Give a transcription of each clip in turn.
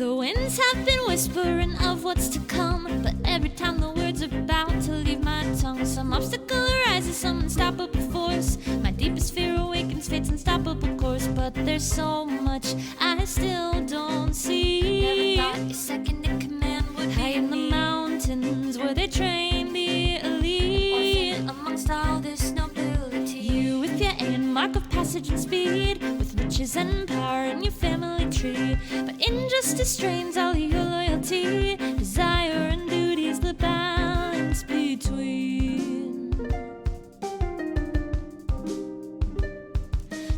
The winds have been whispering of what's to come, but every time the words are about to leave my tongue, some obstacle arises, some unstoppable force. My deepest fear awakens fate's unstoppable course, but there's so much I still don't see. Never thought your second in command would be high in the mountains where they train the elite. Orphan amongst all this nobility, you with your aim, mark of passage and speed, with riches and power in your family tree. But injustice strains all your loyalty, desire and duty's the balance between.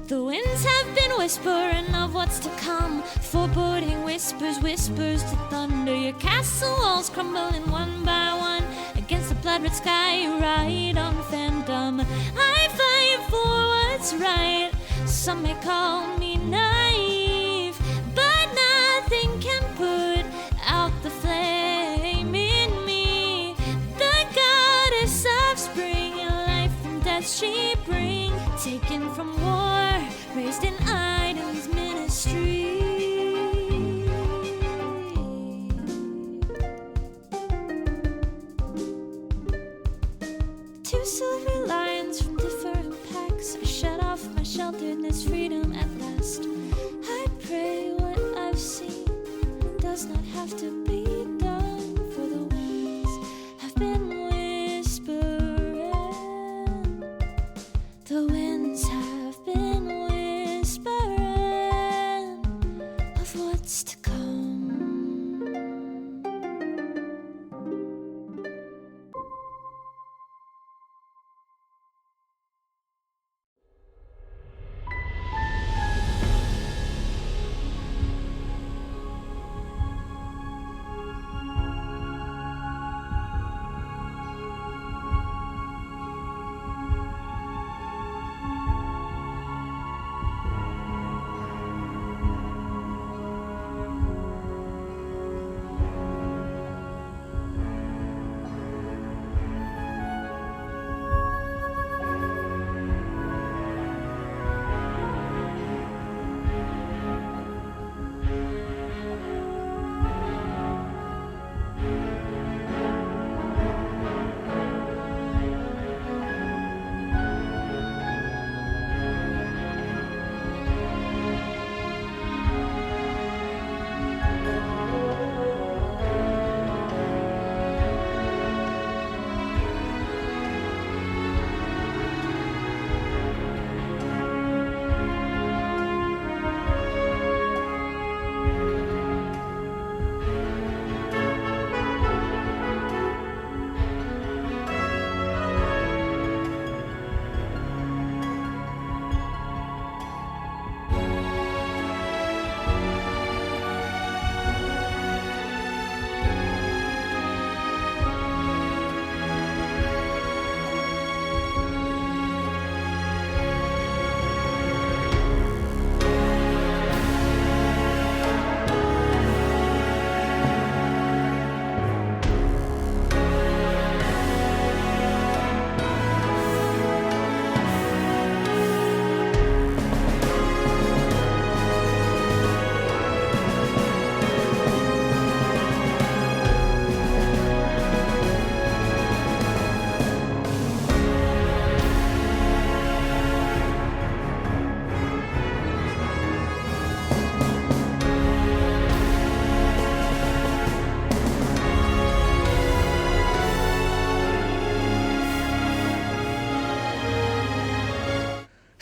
The winds have been whispering of what's to come, foreboding whispers, whispers to thunder. Your castle walls crumbling one by one against the blood-red sky. You ride on phantom. I fight for what's right. Some may call me naive, but nothing can put out the flame in me. The goddess of spring, life and death she bring, taken from war, raised in Iden's ministry. Two silver lions from different packs are shut off my shelteredness, freedom at last. I pray what I've seen does not have to be done, for the winds have been whispering. The winds have been whispering of what's to come.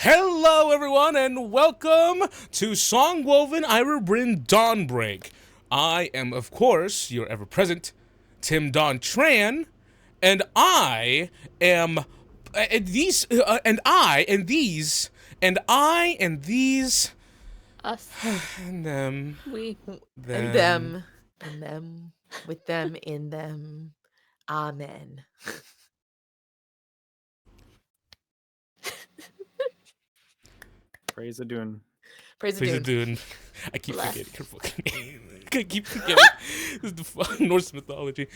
Hello, everyone, and welcome to Songwoven, Eira, Bryn, Dawnbreak. I am, of course, your ever-present Tim Don Tran, and I am, these, and I, and these, and I, and these, Us. and them, We. And them. And them. With them in them. Amen. Praise the Dune. Praise the Please Dune. Dune. I keep Bless. forgetting her fucking name. I keep forgetting. This is the fucking Norse mythology.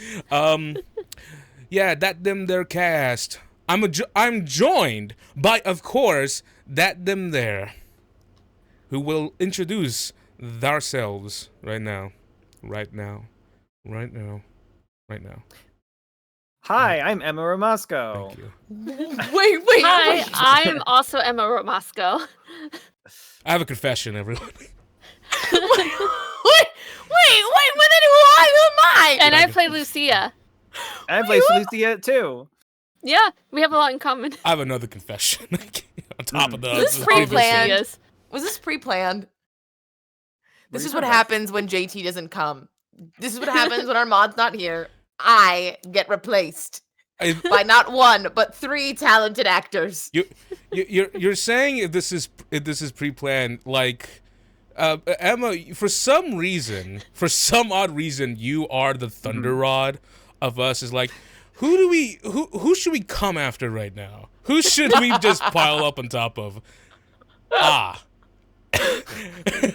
Yeah, that them there cast. I'm joined by, of course, that them there, who will introduce themselves right now. right now. Right now. Right now. Hi, I'm Emma Ramasco. Thank you. Wait. Hi, I'm also Emma Ramasco. I have a confession, everyone. Wait, but then who am I? And I play Lucia. I play Lucia too. Yeah, we have a lot in common. I have another confession. On top of those. This is the pre-planned. Lucias. Was this pre-planned? This are is you what talking about? happens when JT doesn't come. This is what happens when our mod's not here. I get replaced I- by not one, but 3 talented actors. You're saying if this is pre-planned, like Emma, for some odd reason, you are the thunder rod of us. Is like, who should we come after right now? Who should we just pile up on top of?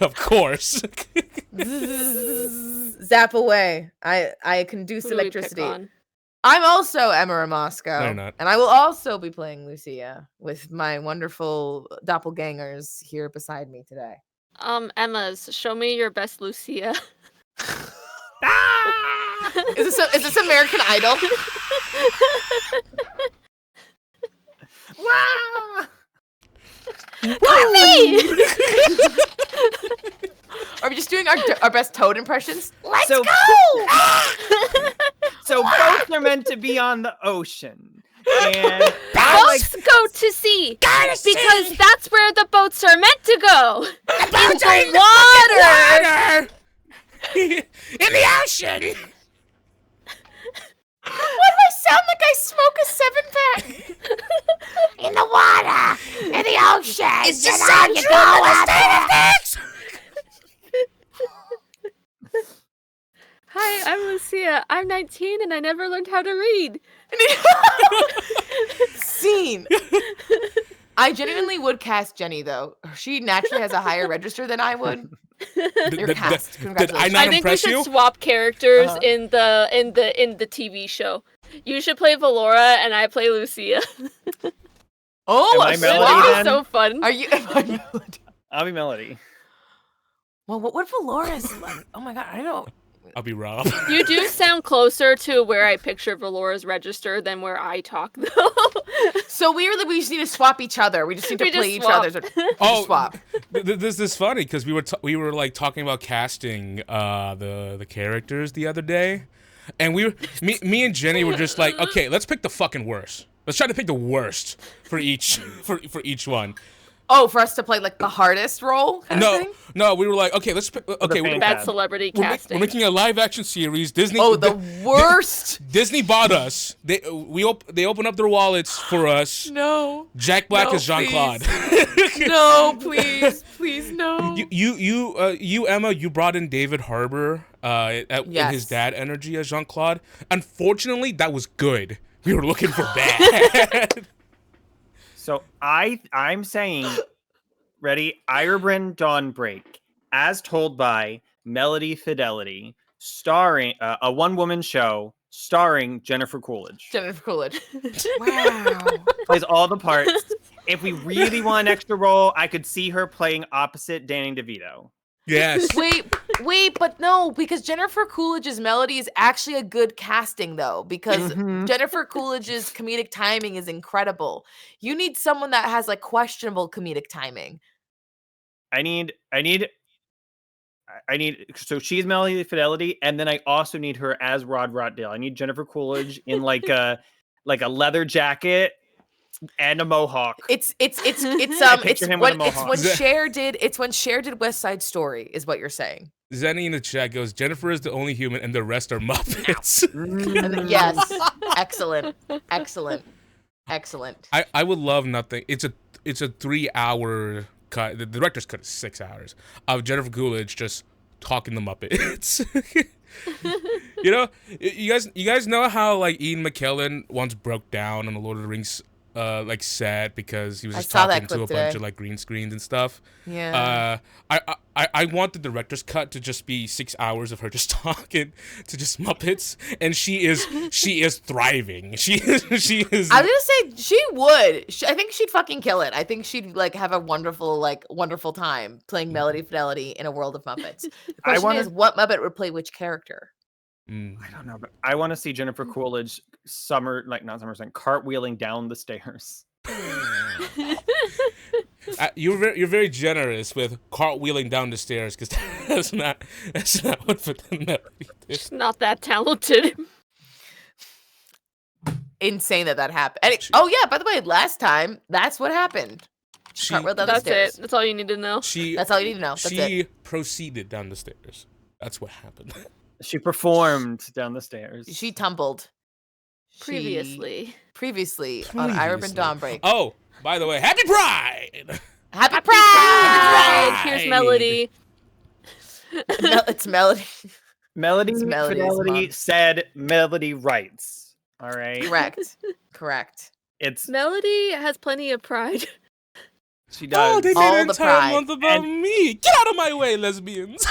Of course. Zap away. I conduce Who do we pick electricity. on? I'm also Emma Ramasco. No, you're not. And I will also be playing Lucia with my wonderful doppelgangers here beside me today. Emma's, show me your best Lucia. Is this American Idol? Wow! Are we just doing our best Toad impressions? Let's So- go! So boats are meant to be on the ocean. And Boats go to sea because that's where the boats are meant to go. In the water. In the ocean. Why do I sound like I smoke a 7-pack? In the water, in the ocean. It's just so true to the state of things. Hi, I'm Lucia. I'm 19 and I never learned how to read. Scene. I genuinely would cast Jenny though. She naturally has a higher register than I would. You're cast. Did I Congratulations. not I think we impress should you? swap characters Uh-huh. in the TV show. You should play Valora and I play Lucia. Oh, Am I a Melody swap? then? So fun. Are you? Am I Melody? I'll be Melody. Well, what Valora's like? Oh my god, I don't know. I'll be Rob. You do sound closer to where I picture Valora's register than where I talk, though. So we just need to swap each other. We just need to We just play each swap. other's. Oh, Swap. This is funny because we were like talking about casting the characters the other day, and me and Jenny were just like, okay, let's pick the fucking worst. Let's try to pick the worst for each for each one. Oh, for us to play like the hardest role? Kind of thing? No, we were like, okay, let's pick. Okay, fan Bad cast. celebrity we're casting. making a live action series. Disney. Oh, the worst. Disney bought us. They opened up their wallets for us. No. Jack Black No, is Jean-Claude. No, please, no. You Emma, you brought in David Harbour in Yes. his dad energy as Jean-Claude. Unfortunately, that was good. We were looking for bad. So I'm saying, ready? Eira, Bryn, Dawnbreak, as told by Melody Fidelity, starring a one-woman show starring Jennifer Coolidge. Jennifer Coolidge. Wow. Plays all the parts. If we really want an extra role, I could see her playing opposite Danny DeVito. Yes. Wait, but no, because Jennifer Coolidge's melody is actually a good casting, though, because Mhm. Jennifer Coolidge's comedic timing is incredible. You need someone that has like questionable comedic timing. I need. So she's Melody Fidelity, and then I also need her as Rod Rotdale. I need Jennifer Coolidge in like a leather jacket and a mohawk. It's picture it's him with a when it's mohawk. when Cher did West Side Story, is what you're saying. Zenny in the chat goes, Jennifer is the only human and the rest are Muppets. And yes, excellent. I would love nothing. It's a 3-hour cut. The director's cut is 6 hours of Jennifer Coolidge just talking the Muppets. You guys know how like Ian McKellen once broke down on the Lord of the Rings like set because he was I just saw that talking to a clip bunch today. of like green screens and stuff. Yeah. I want the director's cut to just be 6 hours of her just talking to just Muppets, and she is thriving. She is. I was gonna say she would. I think she'd fucking kill it. I think she'd like have a wonderful time playing Melody Fidelity in a world of Muppets. The question is, what Muppet would play which character? I don't know, but I want to see Jennifer Coolidge cartwheeling down the stairs. You're very generous with cartwheeling down the stairs, because that's not what Fidelity did. She's not that talented. Insane that happened. Oh yeah, by the way, last time that's what happened. Cartwheel down the stairs. It. That's all you need to know. That's all you need to know. That's she it. proceeded down the stairs. That's what happened. She performed down the stairs. She tumbled. Previously on Eira and Dawnbreak. Oh, by the way, Happy Pride! Happy Pride! Here's Melody. No, it's Melody. Melody's Fidelity mom. said Melody writes. All right. Correct. It's Melody has plenty of pride. She does. Oh, they made All an the entire pride. month about me. Get out of my way, lesbians.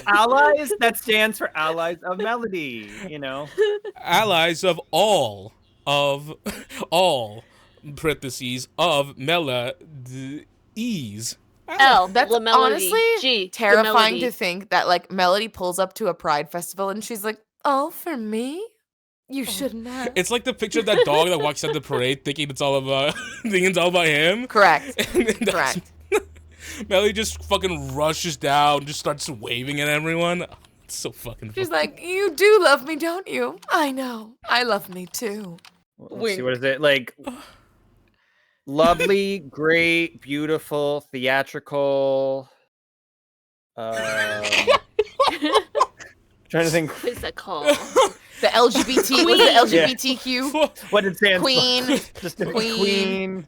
Allies, that stands for Allies of Melody, you know. Allies of all parentheses of Mela-ease. L. That's La Melody. honestly G. terrifying the to Melody. think that like Melody pulls up to a Pride festival and she's like, "Oh, for me? You shouldn't have." It's like the picture of that dog that walks out the parade thinking it's all about him. Correct. And then Correct. Melody just fucking rushes down, just starts waving at everyone. Oh, it's so fucking She's funny. like, "You do love me, don't you? I know. I love me too." Let's see, what is it? Like lovely, great, beautiful, theatrical. Trying to think. Physical. The LGBT was the LGBTQ What it stands queen. for. Just queen.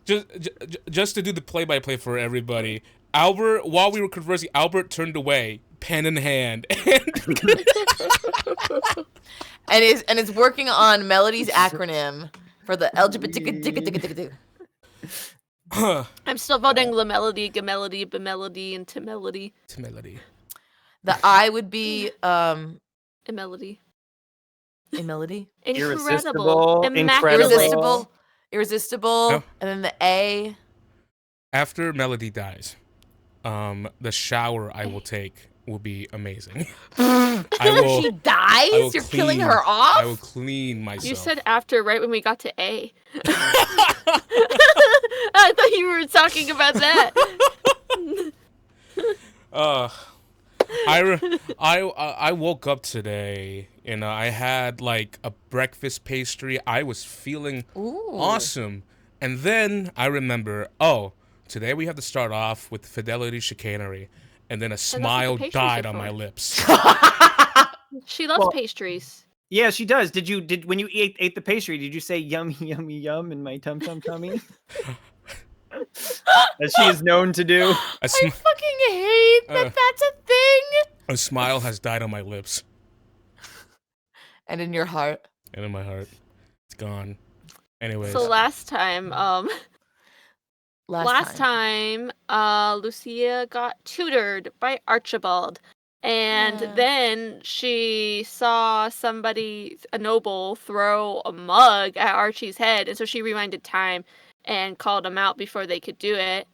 Just to do the play-by-play for everybody, Albert, while we were conversing, Albert turned away, pen in hand, and is working on Melody's acronym for the LGBT. I'm still voting La Melody, Gamelody, Bemelody, and Timelody. to Melody. The I would be Emelody. a Melody. Irresistible, Incredible. incredible. Irresistible, Oh. and then the A. After Melody dies, the shower I will take will be amazing. I will. She dies? I will You're killing clean- her off? I will clean myself. You said after, right when we got to A. I thought you were talking about that. I woke up today and I had like a breakfast pastry. I was feeling awesome. And then I remember, today we have to start off with Fidelity chicanery. And then a smile pastries died are on for. my lips. She loves pastries. Yeah, she does. Did when you ate the pastry, did you say yummy, yummy, yum in my tummy? As she is known to do. A, I fucking hate that that's a thing. a smile has died on my lips And in your heart. and in my heart. It's gone. Anyways. So last time, Last time. Lucia got tutored by Archibald. And then she saw a noble, throw a mug at Archie's head. And so she rewinded time and called him out before they could do it.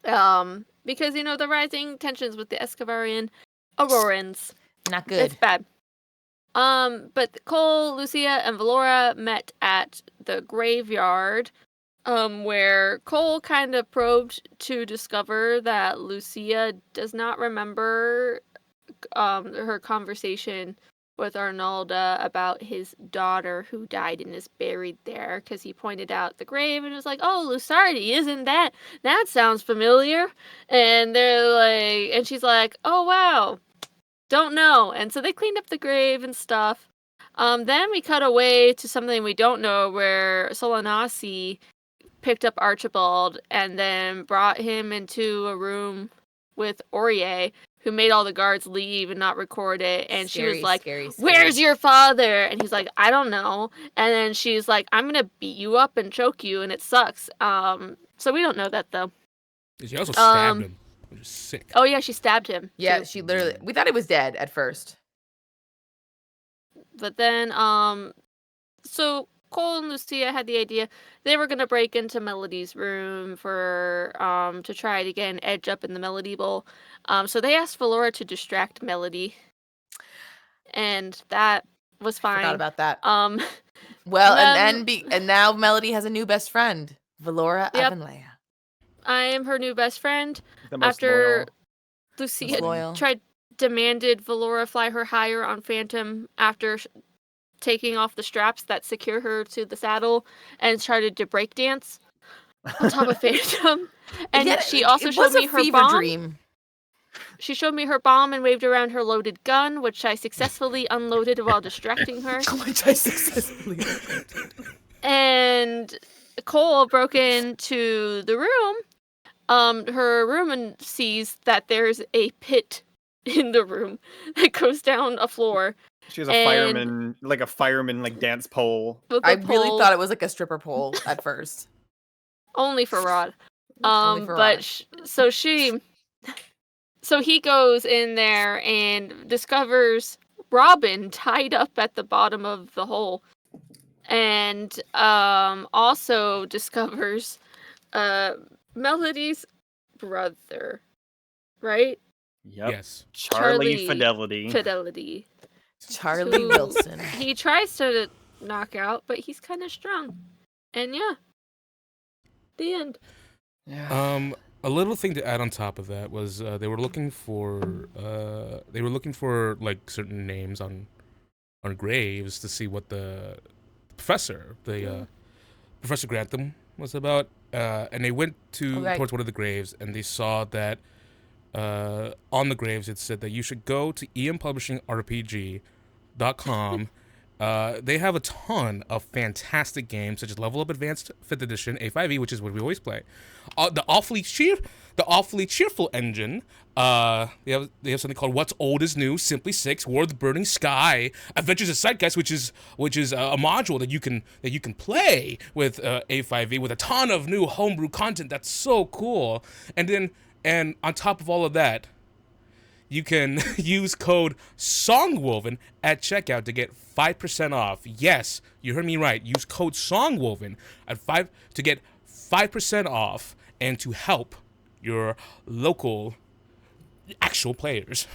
Because, the rising tensions with the Escavarian Aurorans. Not good. It's bad. But Cole, Lucia, and Valora met at the graveyard, where Cole kind of probed to discover that Lucia does not remember her conversation with Arnalda about his daughter who died and is buried there, because he pointed out the grave and was like, "Oh, Lusardi, isn't that sounds familiar?" And they're like, and she's like, "Oh wow, don't know." And so they cleaned up the grave and stuff. Then we cut away to something we don't know, where Solanasi picked up Archibald and then brought him into a room with Aurier, who made all the guards leave and not record it. And she was like, "Where's your father?" And he's like, "I don't know." And then she's like, "I'm going to beat you up and choke you, and it sucks." So we don't know that, though. She also stabbed him, which is sick. Oh yeah, she stabbed him. Yeah, too. she literally. We thought he was dead at first. But then, so Cole and Lucia had the idea they were gonna break into Melody's room for to try to get an edge up in the Melody Bowl. So they asked Valora to distract Melody, and that was fine. Forgot about that. Well, and now Melody has a new best friend, Valora Avenlea. I am her new best friend. The most After loyal. Lucia demanded Valora fly her higher on Phantom after taking off the straps that secure her to the saddle and started to break dance on top of Phantom. And she also showed me her bomb. Dream. She showed me her bomb and waved around her loaded gun, which I successfully unloaded while distracting her. And Cole broke into the room, her room, and sees that there's a pit in the room that goes down a floor. She has a fireman dance pole. I really thought it was like a stripper pole at first. Only for Rod. Only for Rod. So he goes in there and discovers Robin tied up at the bottom of the hole. And also discovers Melody's brother, right? Yep. Yes. Charlie Fidelity. Charlie Wilson. He tries to knock out, but he's kind of strong. And yeah. The end. Yeah. A little thing to add on top of that was they were looking for like certain names on graves to see what the professor Professor Grantham was about, and they went towards one of the graves, and they saw that on the graves it said that you should go to empublishingrpg.com. They have a ton of fantastic games such as Level Up Advanced 5th Edition A5e, which is what we always play. The awfully cheerful engine. They have something called What's Old is New, Simply 6, War of the Burning Sky, Adventures of Zeitgeist, which is a module that you can play with A5e with a ton of new homebrew content. That's so cool. And on top of all of that, you can use code Songwoven at checkout to get 5% off. Yes, you heard me right. Use code Songwoven to get 5% off and to help your local actual players.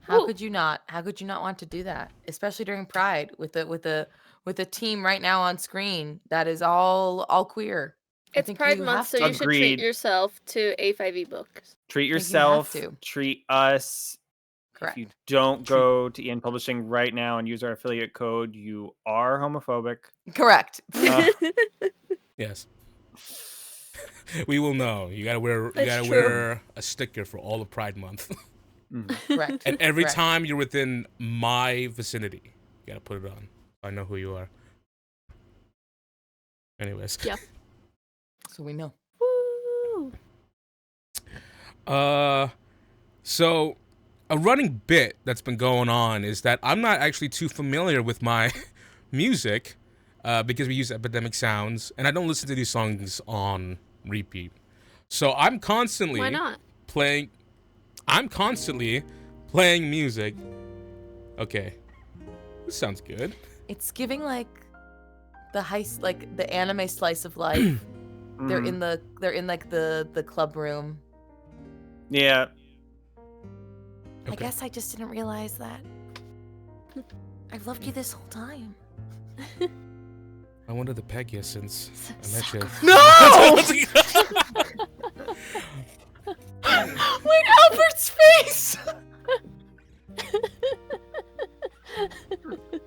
How could you not want to do that, especially during Pride with a team right now on screen that is all queer? It's Pride Month, so you should treat yourself to A5e books. Treat yourself. Treat us. Correct. If you don't go to Ian Publishing right now and use our affiliate code, you are homophobic. Correct. Yes. We will know. You gotta wear a sticker for all of Pride Month. Correct. And every time you're within my vicinity, you gotta put it on. I know who you are. Anyways. Yeah. So we know. Woo! So a running bit that's been going on is that I'm not actually too familiar with my music because we use Epidemic Sounds, and I don't listen to these songs on repeat. So I'm constantly playing music. Okay. This sounds good. It's giving like the heist, like the anime slice of life. They're in like the club room. Yeah. I guess I just didn't realize that. I've loved you this whole time. I wanted to peg you since I met you. No! Wait, Albert's face!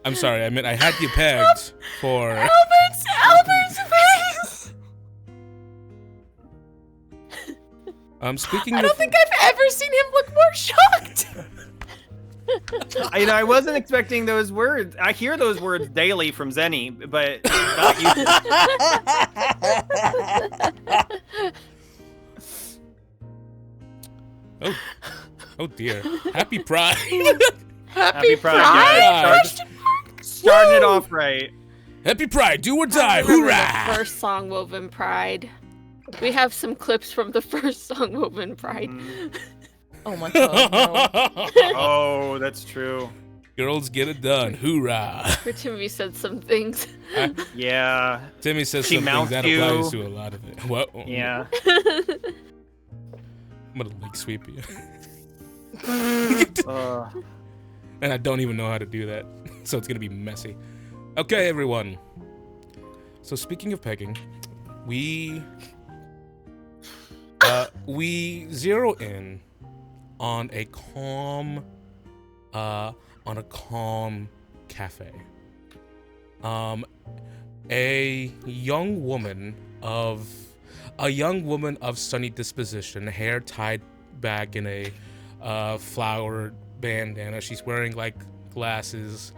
I'm sorry, I meant I had you pegged for... Albert's face! Speaking I don't think I've ever seen him look more shocked! I wasn't expecting those words. I hear those words daily from Zenny, but not you. Oh dear. Happy Pride. Happy Pride. Starting it off right. Happy Pride, do or die, hoorah! The first Songwoven Pride. We have some clips from the first Songwoven Pride. Oh my god, no. Oh, that's true. Girls get it done. Hoorah. Where Timmy said some things. Yeah. Timmy says She some things mounts that you. applies to a lot of it. What? Yeah. I'm gonna leg sweep you. Uh, And I don't even know how to do that. So it's gonna be messy. Okay, everyone. So speaking of pegging, we zero in on a calm cafe. A young woman of sunny disposition, hair tied back in a flowered bandana. She's wearing like glasses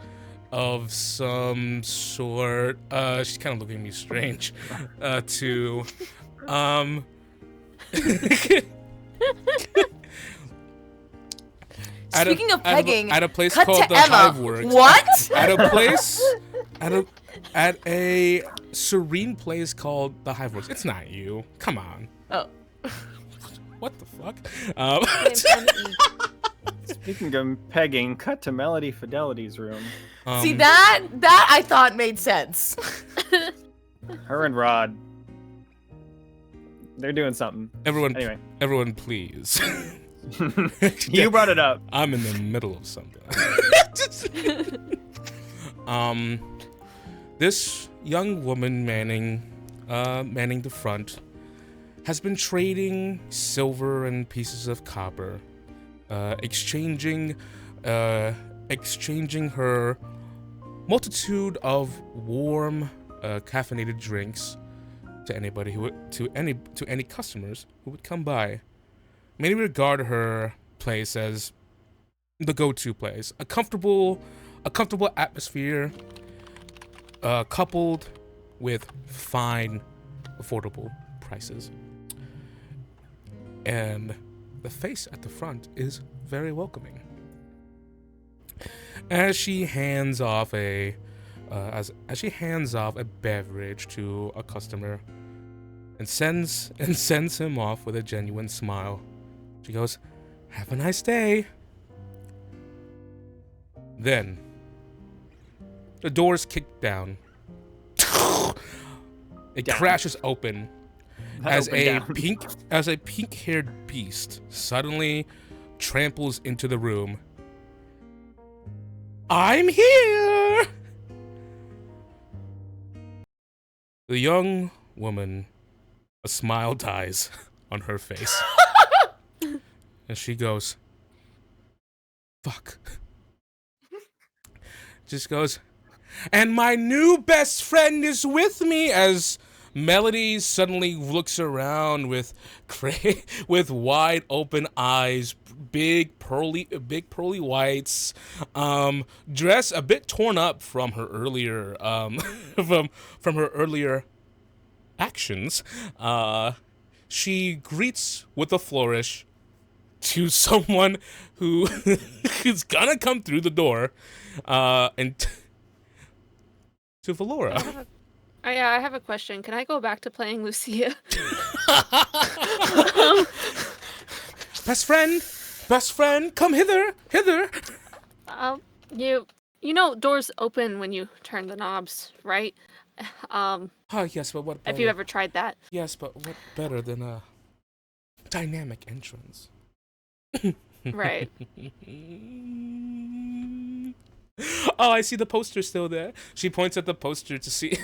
of some sort. She's kind of looking at me strange. Speaking of pegging, at a place cut called to the Emma. Hiveworks. What? At a serene place called the Hiveworks. It's not you. Come on. Oh. What the fuck? speaking of pegging, cut to Melody Fidelity's room. See, that I thought made sense. Her and Rod. They're doing something. Everyone, please. You brought it up. I'm in the middle of something. This young woman manning the front has been trading silver and pieces of copper, exchanging her multitude of warm, caffeinated drinks to any customers who would come by. Many regard her place as the go-to place, a comfortable atmosphere, coupled with fine, affordable prices. And the face at the front is very welcoming. As she hands off a beverage to a customer and sends him off with a genuine smile, she goes, "Have a nice day." Then the doors kick down. It crashes open as a pink-haired beast suddenly tramples into the room. "I'm here!" The young woman, a smile dies on her face. And she goes, "Fuck." Just goes, "And my new best friend is with me," as Melody suddenly looks around with wide open eyes, big pearly whites, dress a bit torn up from her earlier from her earlier actions. She greets with a flourish to someone who is gonna come through the door, and to Valora. I have a question. Can I go back to playing Lucia? Best friend, come hither. You know doors open when you turn the knobs, right? Oh yes, but what better? Have you ever tried that? Yes, but what better than a dynamic entrance? Right. Oh, I see the poster still there. She points at the poster to see,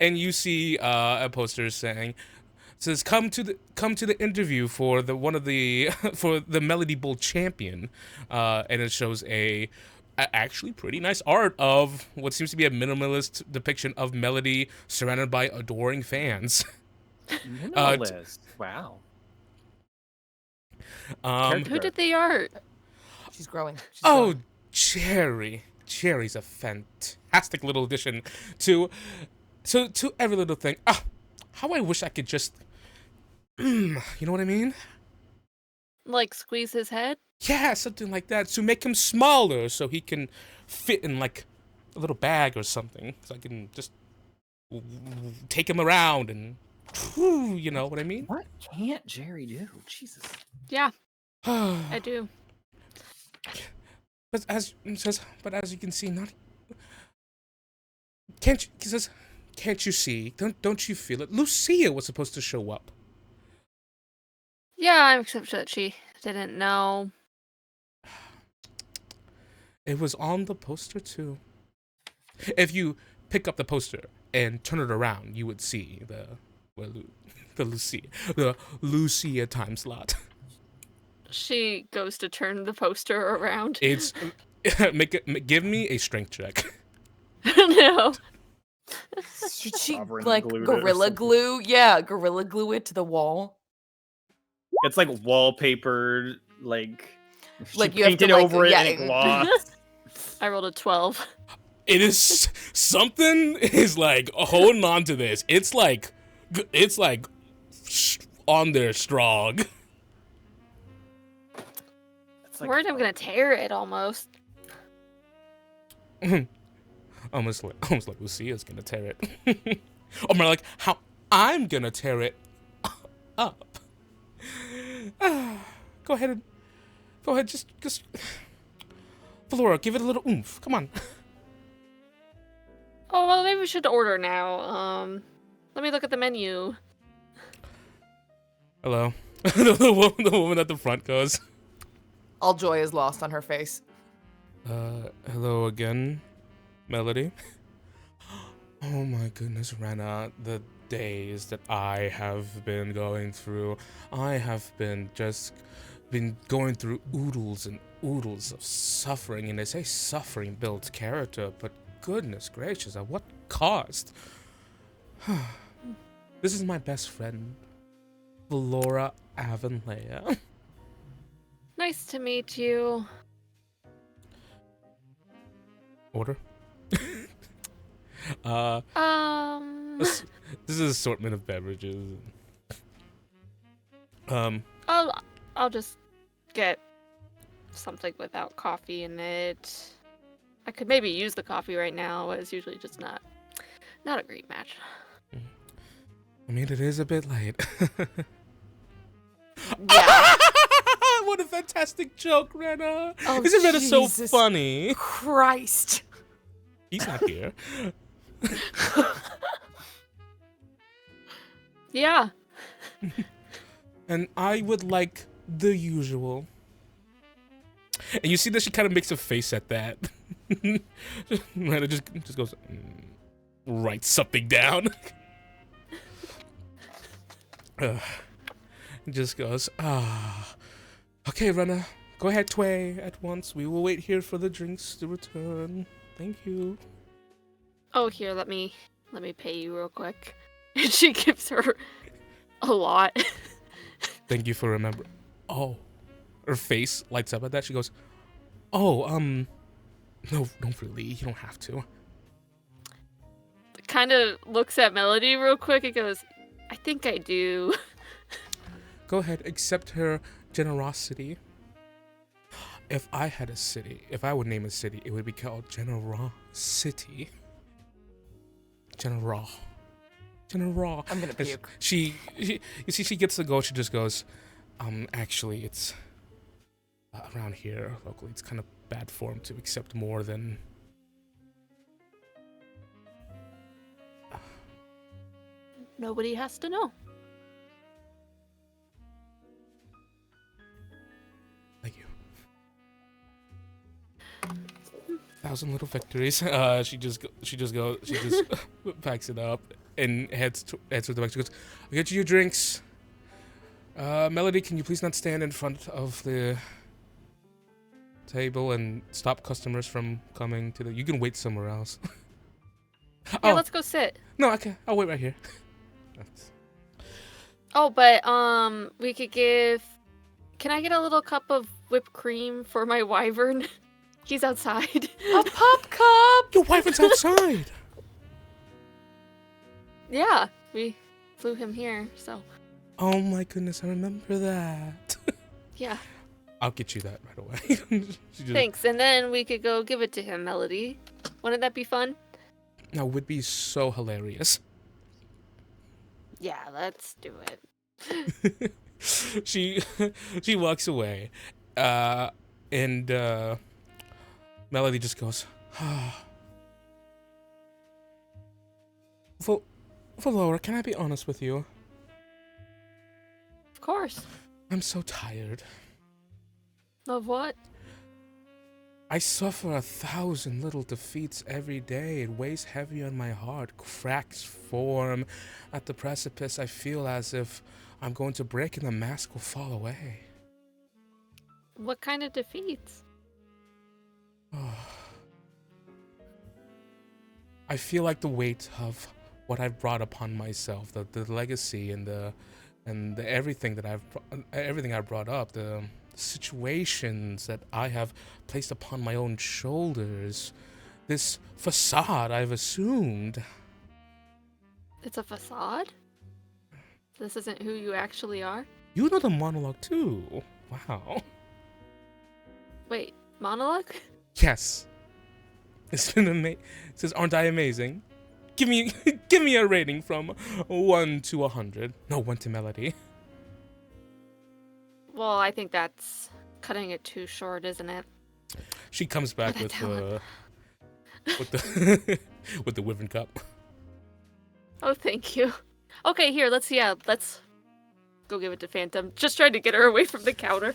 and you see a poster saying, says, "Come to the interview for the Melody Bowl champion," and it shows a actually pretty nice art of what seems to be a minimalist depiction of Melody surrounded by adoring fans. Minimalist. Wow. Who did the art? She's growing. Oh, Cherry's a fantastic little addition to every little thing. How I wish I could just, you know what I mean? Like squeeze his head? Yeah, something like that, to make him smaller so he can fit in like a little bag or something, so I can just take him around and You know what I mean? What can't Jerry do? Jesus. Yeah, I do. But as you can see, not can't you? He says, can't you see? Don't you feel it? Lucia was supposed to show up. Yeah, I'm except that she didn't know. It was on the poster too. If you pick up the poster and turn it around, you would see the Lucia time slot. She goes to turn the poster around. It's give me a strength check. No. Should she Sovereign like glued it or gorilla something. glue? Yeah, gorilla glue it to the wall. It's like wallpapered, like Like she you have to, painted like, over it yeah. in gloss. I rolled a 12. It is something is like holding on to this. It's like on there strong. It's like, Worried I'm gonna tear it almost. almost like Lucia's gonna tear it. Or more like how I'm gonna tear it up. Go ahead, just Flora, give it a little oomph. Come on. Oh, well, maybe we should order now. Let me look at the menu. Hello. the woman at the front goes, All joy is lost on her face. hello again, Melody. Oh my goodness, Rena, the days that I have been going through. I have been going through oodles and oodles of suffering, and they say suffering builds character, but goodness gracious, at what cost? This is my best friend, Laura Avenleia. Nice to meet you. Order? This is an assortment of beverages. I'll just get something without coffee in it. I could maybe use the coffee right now, but it's usually just not a great match. I mean, it is a bit late. Yeah. What a fantastic joke, Rena. Oh, Isn't Rena so Jesus funny? Christ. He's not here. Yeah. And I would like the usual. And you see that she kind of makes a face at that. Rena just goes, write something down. Just goes, okay, Rena, go ahead, Tway, at once. We will wait here for the drinks to return. Thank you. Oh, here, let me pay you real quick. And she gives her a lot. Thank you for remembering. Oh, her face lights up at that. She goes, oh, no, don't really. You don't have to. Kind of looks at Melody real quick and goes, I think I do. Go ahead, accept her generosity. If I had a city, if I would name a city, it would be called Generosity. General. I'm gonna puke. You see, she gets to go. She just goes, actually, it's around here locally. It's kind of bad form to accept more than. Nobody has to know. Thank you. 1,000 little victories. She just packs it up and heads to the back. She goes, I'll get you your drinks. Melody, can you please not stand in front of the table and stop customers from coming to the... You can wait somewhere else. Yeah, let's go sit. No, okay. I'll wait right here. Oh, but we could give... Can I get a little cup of whipped cream for my wyvern? He's outside. A pop cup. Your wyvern's outside. Yeah, we flew him here, so... Oh my goodness, I remember that. Yeah. I'll get you that right away. Thanks, and then we could go give it to him, Melody. Wouldn't that be fun? That would be so hilarious. Yeah, let's do it. She walks away, and Melody just goes, Valora, can I be honest with you? Of course. I'm so tired. Of what? I suffer 1,000 little defeats every day. It weighs heavy on my heart. Cracks form. At the precipice, I feel as if I'm going to break and the mask will fall away. What kind of defeats? I feel like the weight of what I've brought upon myself, the legacy and the everything that I've brought up, the situations that I have placed upon my own shoulders, this facade I've assumed. It's a facade? This isn't who you actually are? You know the monologue too. Wow. Wait, monologue? Yes. It's been amazing. It says, aren't I amazing? Give me a rating from 1 to 100. No, 1 to Melody. Well, I think that's cutting it too short, isn't it? She comes back with the with the Wyvern cup. Oh, thank you. Okay, here, let's go give it to Phantom. Just trying to get her away from the counter.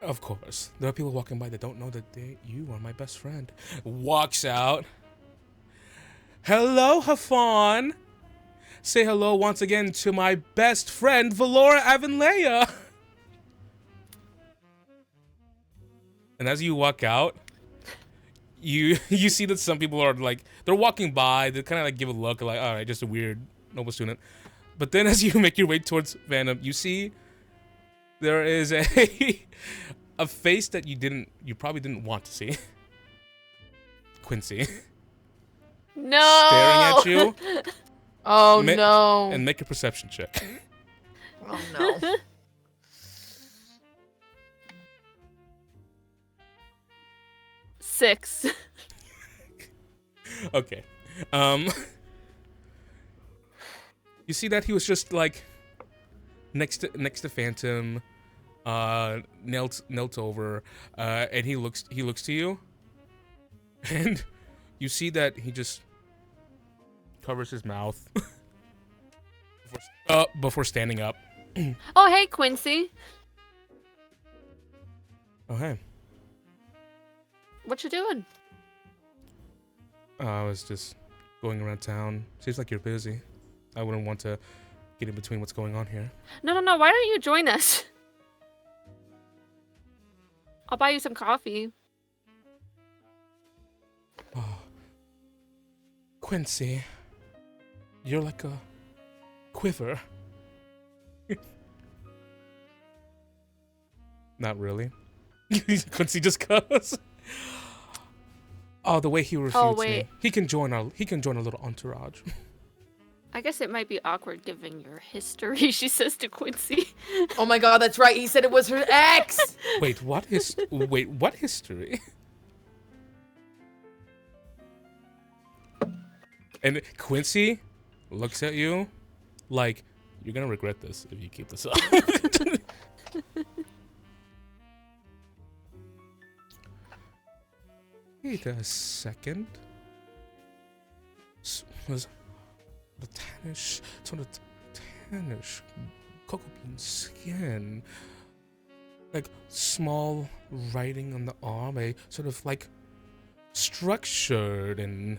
Of course. There are people walking by that don't know that you are my best friend. Walks out. Hello, Hafan. Say hello once again to my best friend, Valora Avenleia. And as you walk out, you see that some people are like, they're walking by, they kind of like give a look, like, all right, just a weird noble student. But then as you make your way towards Phantom, you see there is a face that you probably didn't want to see. Quincy. No! Staring at you. Oh no. And make a perception check. Oh no. Six. Okay. You see that he was just like next to Phantom, knelt over, and he looks to you, and you see that he just covers his mouth before standing up. Oh, hey, Quincy. Oh, hey. What you doing? I was just going around town. Seems like you're busy. I wouldn't want to get in between what's going on here. No. Why don't you join us? I'll buy you some coffee. Oh. Quincy, you're like a quiver. Not really. Quincy just goes. Oh, the way he refutes me. He can join a little entourage. I guess it might be awkward given your history, she says to Quincy. Oh my god, that's right. He said it was her ex. Wait, what history? And Quincy looks at you like, you're gonna regret this if you keep this up. Wait a second. Was the tannish, cocoa bean skin, like small writing on the arm, a sort of like structured and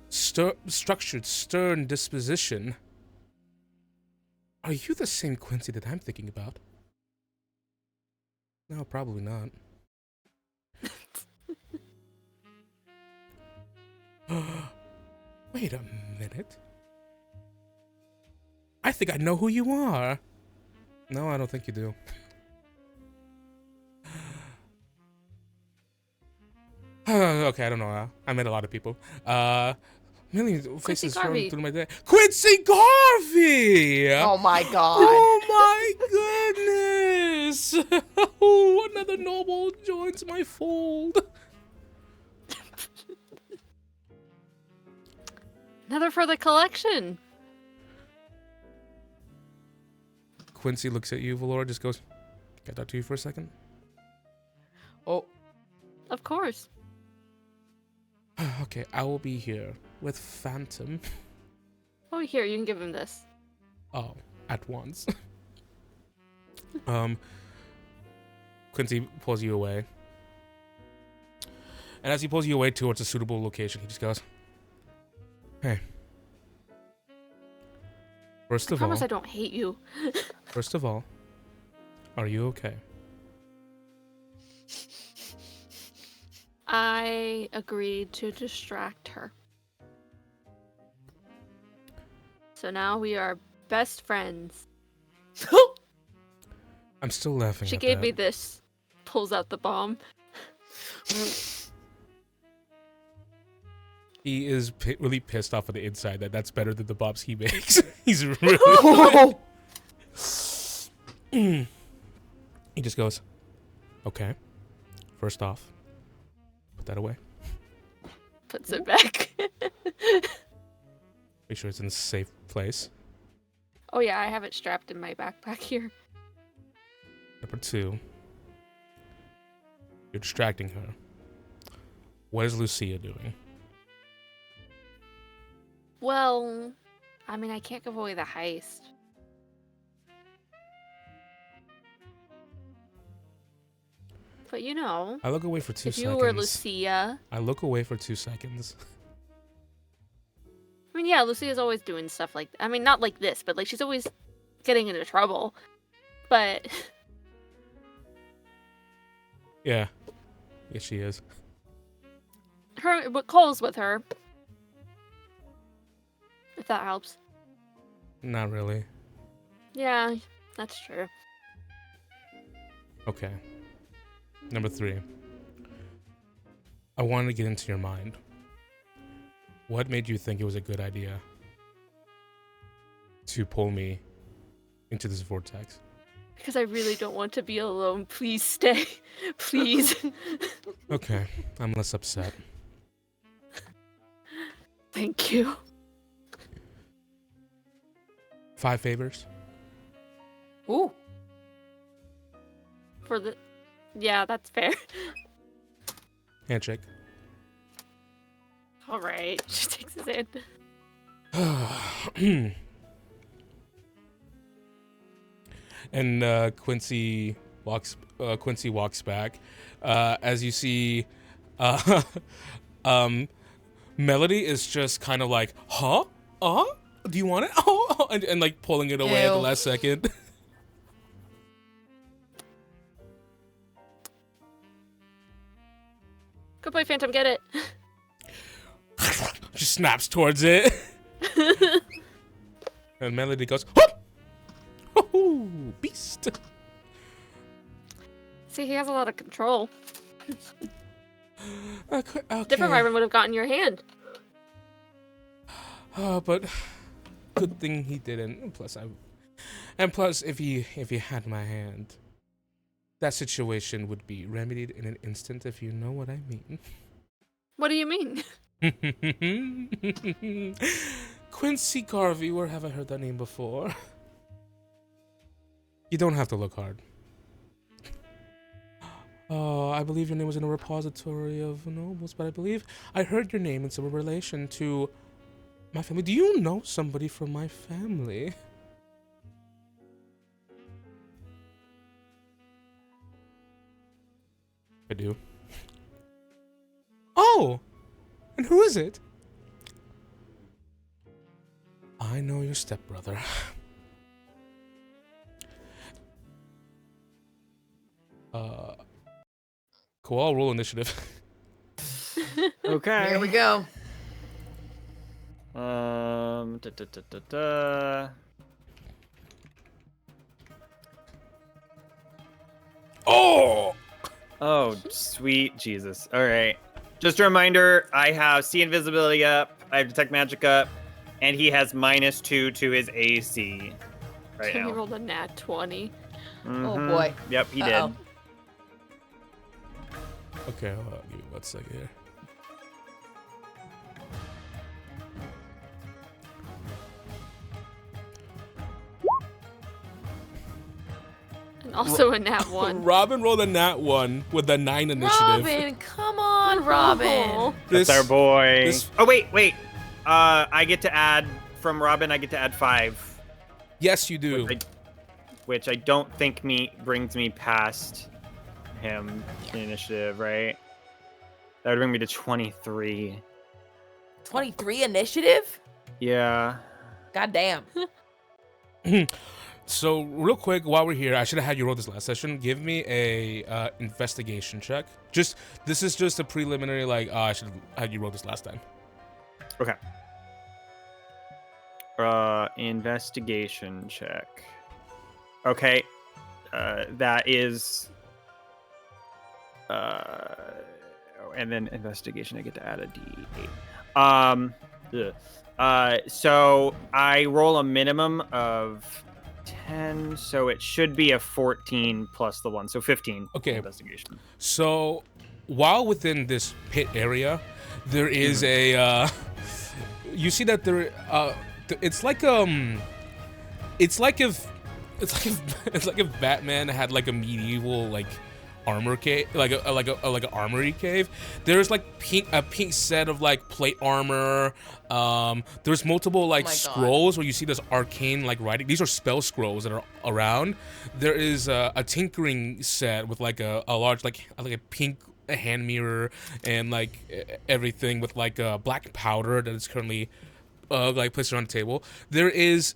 stern disposition. Are you the same Quincy that I'm thinking about? No, probably not. Wait a minute. I think I know who you are. No, I don't think you do. Okay, I don't know. I met a lot of people. Million faces rolling through my day. Quincy Garvey! Oh my god. Oh my goodness! Oh, another noble joins my fold. Another for the collection. Quincy looks at you, Valora, just goes, "Can I talk to you for a second?" Oh, Of course. Okay, I will be here with Phantom. Oh, here, you can give him this. Oh, at once. Quincy pulls you away. And as he pulls you away towards a suitable location, he just goes, "Hey. First I of all, promise I don't hate you. are you okay?" I agreed to distract her. So now we are best friends. I'm still laughing She at gave that. me this. Pulls out the bomb. He is really pissed off on the inside that that's better than the bombs he makes. He's really... He just goes, "Okay, first off, put that away. Puts it back. Make sure it's in a safe place. Oh yeah, I have it strapped in my backpack here. Number 2, you're distracting her. What is Lucia doing?" Well, I mean, I can't give away the heist. But you know, I look away for 2 if seconds. you were Lucia, I look away for 2 seconds. I mean, yeah, Lucia's always doing stuff like, I mean, not like this, but like she's always getting into trouble. But Yeah. Yes, she is. but Cole's with her. If that helps. Not really. Yeah, that's true. Okay. Number 3. I wanted to get into your mind. What made you think it was a good idea to pull me into this vortex? Because I really don't want to be alone. Please stay. Please. Okay, I'm less upset. Thank you. 5 favors? ooh. For the... Yeah, that's fair. Handshake. Alright. She takes his hand. And Quincy walks back. As you see, Melody is just kind of like, "Huh? Do you want it?" Oh, and like pulling it away at the Ew. last second. Good boy, Phantom, get it. She snaps towards it. And Melody goes, "Whoop! Oh, beast." See, he has a lot of control. Okay. Different Ryron would have gotten your hand. But good thing he didn't. And plus, if he had my hand, that situation would be remedied in an instant, if you know what I mean. What do you mean? Quincy Garvey, where have I heard that name before? You don't have to look hard. Oh, I believe your name was in a repository of nobles, but I believe I heard your name in some relation to my family. Do you know somebody from my family? I do. Oh! And who is it? I know your stepbrother. Cool, I'll roll initiative. Okay. Here we go. Da, da, da, da, da. Oh! Oh, sweet Jesus. All right. Just a reminder, I have See Invisibility up, I have Detect Magic up, and he has -2 to his AC right He now. rolled a nat 20. Mhm. boy. Yep, he Uh-oh. did. Okay, hold on, give me 1 second here. Also a nat 1. Robin rolled a nat 1 with a 9 initiative. Robin, come on, Robin. This- That's our boy. this- Oh, wait. I get to add, from Robin, I get to add 5. Yes, you do. Which I don't think brings me past him in initiative, right? That would bring me to 23. 23 initiative? Yeah. God damn. So real quick, while we're here, I should have had you roll this last session. Give me a investigation check. This is just a preliminary. Like, I should have had you roll this last time. Okay. Investigation check. Okay. That is. And then investigation, I get to add a D8. So I roll a minimum of 10, so it should be a 14 plus the 1, so 15. Okay. Investigation. So while within this pit area, there is a. You see that there. It's like if Batman had like a medieval like armor cave, like an armory cave. There's like a pink set of like plate armor. There's multiple like scrolls where you see this arcane like writing. These are spell scrolls that are around. There is a tinkering set with like a large like a pink hand mirror and like everything with like black powder that is currently like placed around the table. There is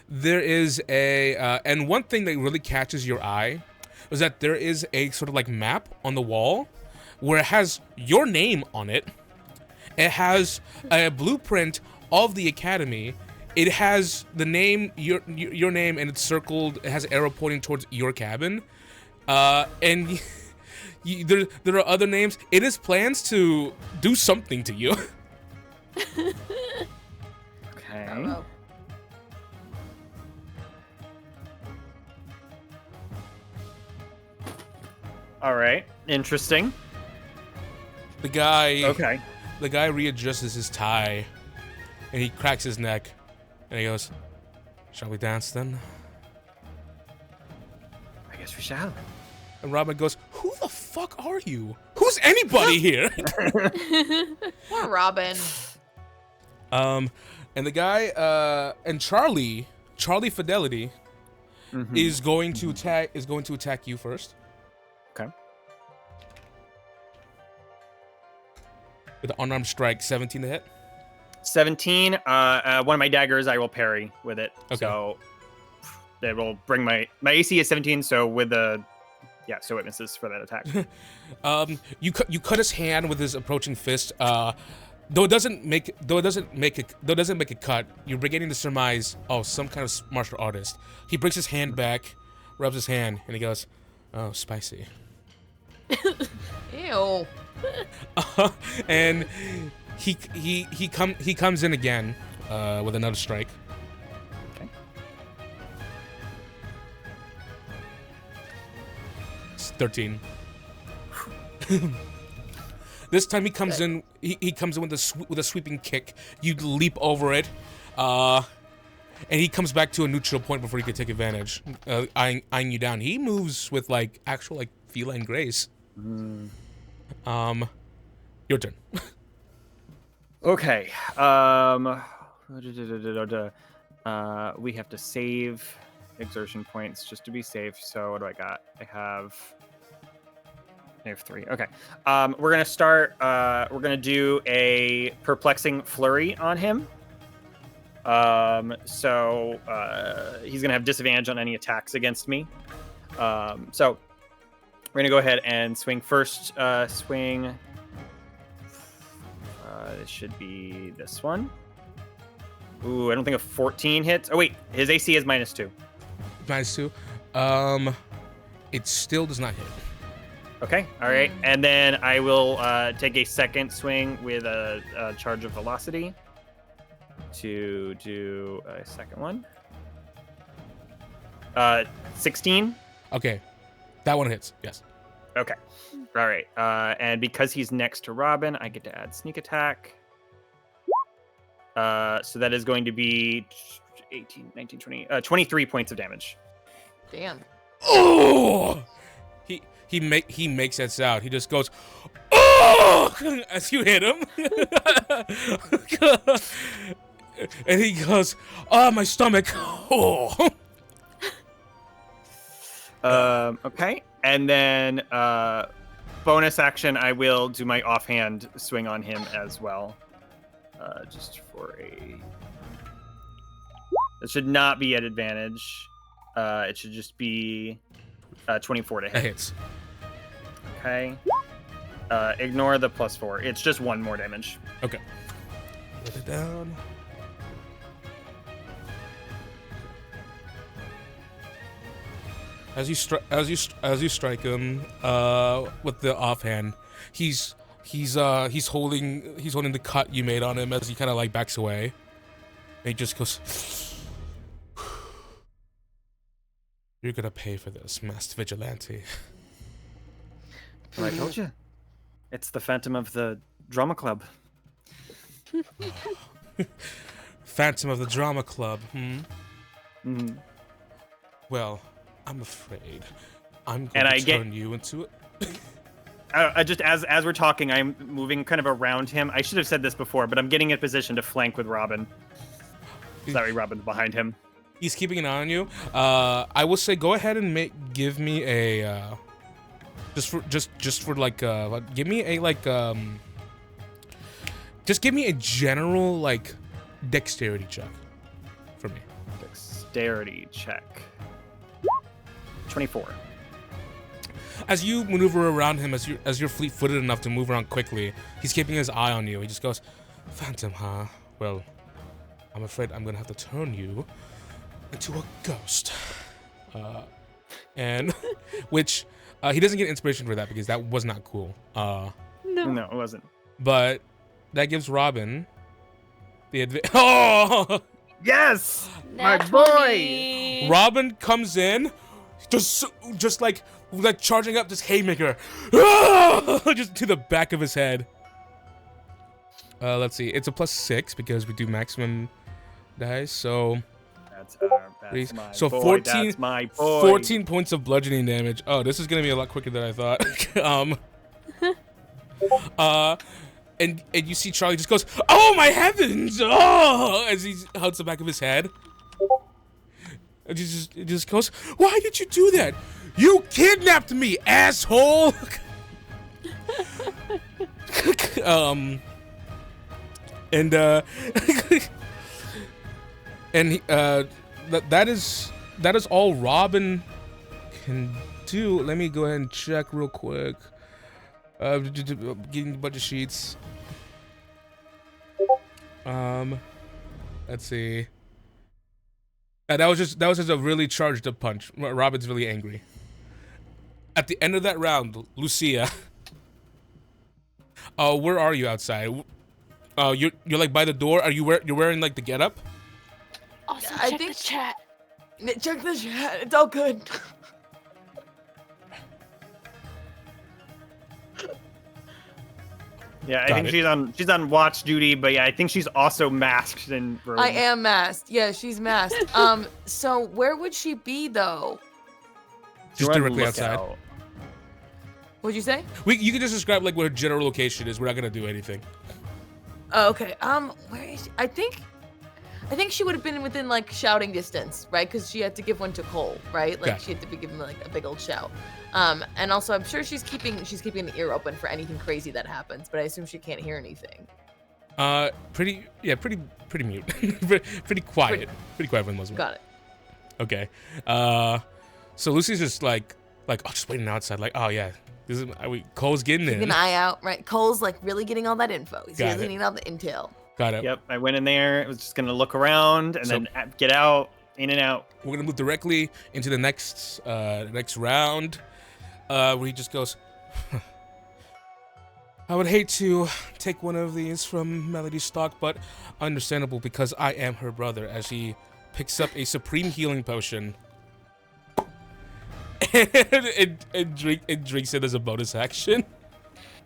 a and one thing that really catches your eye is that there is a sort of like map on the wall where it has your name on it. It has a blueprint of the academy. It has the name, your name, and it's circled. It has an arrow pointing towards your cabin. And there are other names. It has plans to do something to you. Okay. Oh. All right. Interesting. The guy readjusts his tie, and he cracks his neck, and he goes, "Shall we dance then?" I guess we shall. And Robin goes, "Who the fuck are you? Who's anybody here?" Poor Robin. And the guy, and Charlie Fidelity, is going to attack you first. Okay. With an unarmed strike, 17 to hit. 17. One of my daggers, I will parry with it. Okay. So that will bring my AC is 17. So with the so it misses for that attack. You cut his hand with his approaching fist. Though it doesn't make a cut, you're beginning to surmise, some kind of martial artist. He brings his hand back, rubs his hand, and he goes, "Oh, spicy." Ew. And he comes in again with another strike. Okay. It's 13. This time he comes in. He comes in with a sweeping kick. You leap over it, and he comes back to a neutral point before you can take advantage, eyeing you down. He moves with like actual like feline grace. Your turn. Okay. We have to save exertion points just to be safe. So what do I got? I have 3. Okay. We're gonna start. We're gonna do a perplexing flurry on him. So he's gonna have disadvantage on any attacks against me. So we're gonna go ahead and swing first. Swing. This should be this one. Ooh, I don't think a 14 hits. Oh wait, his AC is -2. -2. It still does not hit. Okay, all right. And then I will take a second swing with a charge of velocity to do a second one. 16. Okay, that one hits. Yes. Okay, all right. And because he's next to Robin, I get to add sneak attack. So that is going to be 18, 19, 20, 23 points of damage. Damn. oh. He makes that sound. He just goes, oh, as you hit him. And he goes, oh, my stomach. Oh. Okay. And then bonus action, I will do my offhand swing on him as well. Just for a... It should not be at advantage. It should just be 24 to hit. That hits. Okay. Ignore the +4. It's just 1 more damage. Okay. Put it down. As you strike him with the offhand, he's holding the cut you made on him as he kind of like backs away. And he just goes, "You're gonna pay for this, Master Vigilante." Well, I told you. It's the Phantom of the Drama Club. Phantom of the Drama Club. Mm-hmm. Well, I'm afraid I'm going to turn you into it. I just as we're talking, I'm moving kind of around him. I should have said this before, but I'm getting in position to flank with Robin. Sorry, Robin's behind him. He's keeping an eye on you. I will say, go ahead and give me a give me a general like dexterity check for me. Dexterity check. 24. As you maneuver around him, as you're fleet-footed enough to move around quickly, he's keeping his eye on you. He just goes, "Phantom, huh? Well, I'm afraid I'm gonna have to turn you into a ghost." And which he doesn't get inspiration for that because that was not cool. No, it wasn't. But that gives Robin the advantage. Oh, yes, my Nat boy. 20. Robin comes in, just like charging up this haymaker, just to the back of his head. Let's see, it's a +6 because we do maximum dice. So That's my so boy. 14, That's my boy. 14 points of bludgeoning damage. Oh, this is gonna be a lot quicker than I thought. And you see Charlie just goes, "Oh my heavens!" Oh, as he holds the back of his head. And he just goes, "Why did you do that? You kidnapped me, asshole!" And that is all Robin can do. Let me go ahead and check real quick. Getting a bunch of sheets. Let's see. That was just a really charged up punch. Robin's really angry. At the end of that round, Lucia. Where are you outside? You're like by the door. You're wearing like the getup? Also, I check think- the chat. Check the chat. It's all good. Yeah, I Got think it. she's on watch duty, but yeah, I think she's also masked and robed. I am masked. Yeah, she's masked. So where would she be though? Just You're on directly outside. lookout. What'd you say? You can just describe like what her general location is. We're not gonna do anything. Oh, okay. Where is she? I think she would have been within like shouting distance, right? Because she had to give one to Cole, right? Like Gotcha. she had to be given like a big old shout. And also I'm sure she's keeping an ear open for anything crazy that happens, but I assume she can't hear anything. Pretty mute. pretty quiet. Pretty quiet for the most part. Got it. Okay. So Lucy's just like just waiting outside. Like, oh yeah, Cole's getting Keep in. an eye out, right? Cole's like really getting all that info. He's Got really it. getting all the intel. Got it. Yep, I went in there. I was just gonna look around and then get out, in and out. We're gonna move directly into the next round, where he just goes, "I would hate to take one of these from Melody's stock, but understandable because I am her brother." As he picks up a supreme healing potion and drinks it as a bonus action,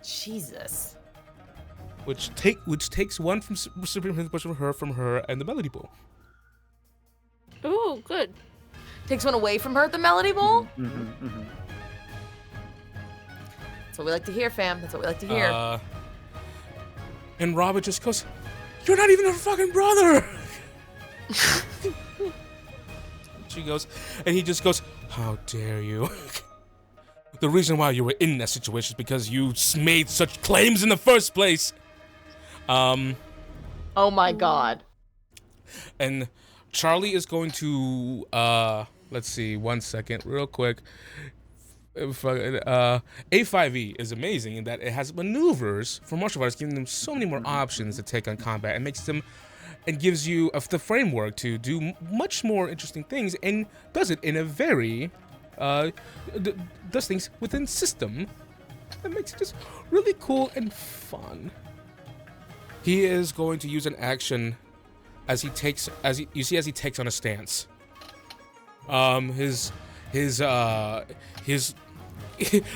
Jesus. which takes one from supreme healing potion from her and the Melody Bowl. Ooh, good. Takes one away from her, the melody bowl? Mm-hmm. That's what we like to hear, fam. That's what we like to hear. And Robert just goes, "You're not even her fucking brother!" She goes, and he just goes, "How dare you?" The reason why you were in that situation is because you made such claims in the first place. Oh my god. And Charlie is going to, let's see, 1 second, real quick. A5e is amazing in that it has maneuvers for martial artists, giving them so many more options to take on combat, and makes them, and gives you the framework to do much more interesting things, and does it in a very, does things within system that makes it just really cool and fun. He is going to use an action as he takes, as he takes on a stance. His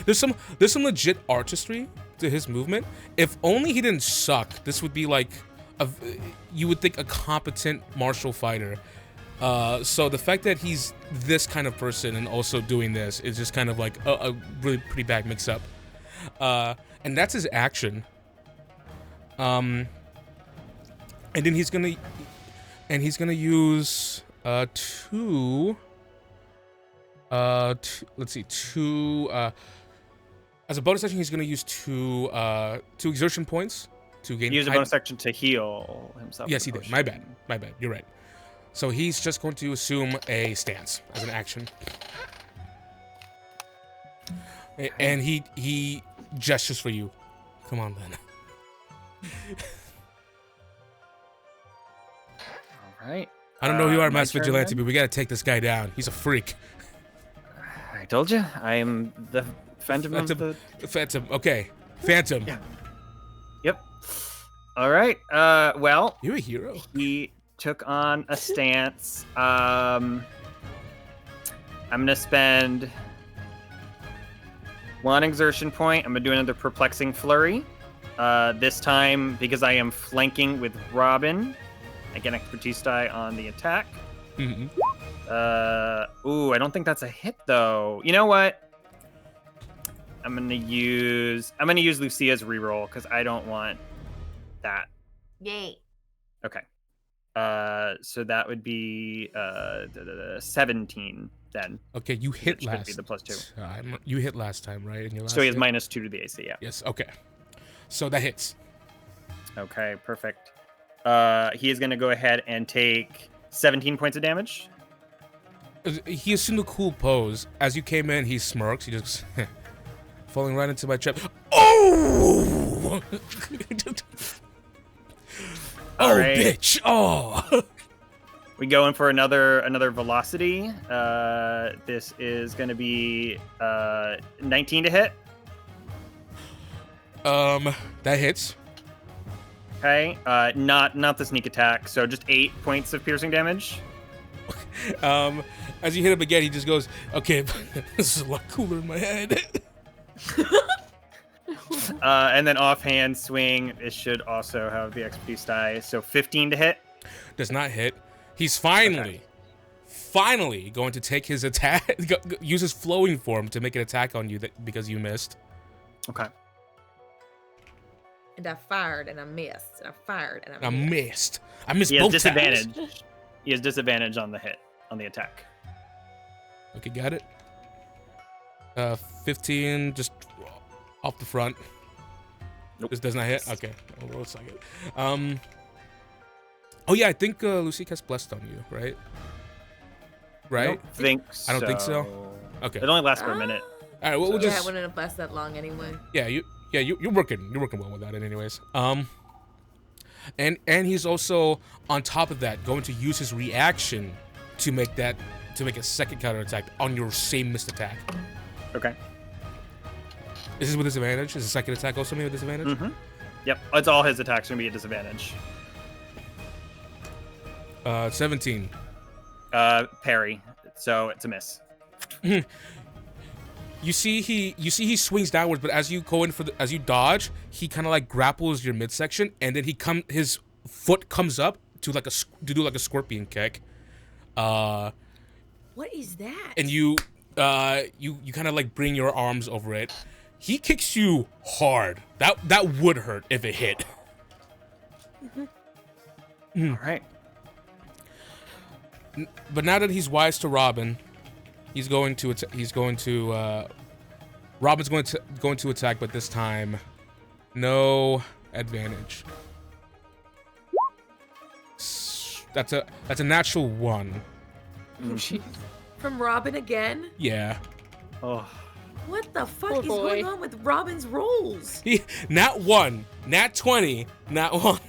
there's some legit artistry to his movement. If only he didn't suck, this would be like you would think a competent martial fighter. So the fact that he's this kind of person and also doing this is just kind of like a really pretty bad mix up. And that's his action. And then he's gonna use two. Let's see, as a bonus action, he's gonna use two exertion points to gain. Use a bonus action to heal himself. Yes, he did. My bad. You're right. So he's just going to assume a stance as an action. And he gestures for you. Come on, then. All right. I don't know who you are, my Master turn Vigilante, then? but we gotta take this guy down. He's a freak. I told you, I am the Phantom of the... Phantom. Okay. Phantom. Yeah. Yep. All right. Well, You're a hero. he took on a stance. I'm gonna spend one exertion point. I'm gonna do another perplexing flurry. This time, because I am flanking with Robin, I get an expertise die on the attack. Mm-hmm. Ooh, I don't think that's a hit though. You know what? I'm gonna use Lucia's reroll because I don't want that. Yay. Okay. So that would be 17 then. Okay, you hit Which would last be the +2. time. You hit last time, right? In your last So he has hit? -2 to the AC. Yeah. Yes. Okay. So that hits. Okay. Perfect. He is gonna go ahead and take 17 points of damage. He assumed a cool pose. As you came in, he smirks. He just falling right into my trap. Oh! Oh, right. bitch! Oh! We go in for another velocity. This is gonna be 19 to hit. That hits. Okay. Not the sneak attack. So just 8 points of piercing damage. As you hit him again, he just goes, "Okay, this is a lot cooler in my head." And then offhand swing. It should also have the expertise die. So 15 to hit. Does not hit. He's finally going to take his attack, use his flowing form to make an attack on you because you missed. Okay. And I fired and I missed. And I fired and I I missed. missed. I missed He has both disadvantage. times. He has disadvantage on the hit, on the attack. Okay, got it. 15, just off the front. Nope. This does not hit. Okay, hold on a second. Oh yeah, I think Lucy cast blessed on you, right? Right? I don't think so. I don't think so? Okay. It only lasts for a minute. All right, well, we'll Yeah, just it wouldn't have lasted that long anyway. you're working well without it, anyways. And he's also on top of that going to use his reaction to make a second counterattack on your same missed attack. Okay. Is this with disadvantage? Is the second attack also made with disadvantage? Mm-hmm. Yep. It's all his attacks are gonna be at disadvantage. 17. Parry. So it's a miss. You see he swings downwards, but as you go in as you dodge, he kind of like grapples your midsection, and then his foot comes up to do like a scorpion kick. What What is that? And you kind of like bring your arms over it. He kicks you hard. That would hurt if it hit. All right. But now that he's wise to Robin, Robin's going to attack, but this time, no advantage. That's a natural 1. From Robin again? Yeah. Oh. What the fuck Poor is boy. going on with Robin's rolls? Nat 1, nat 20, nat 1.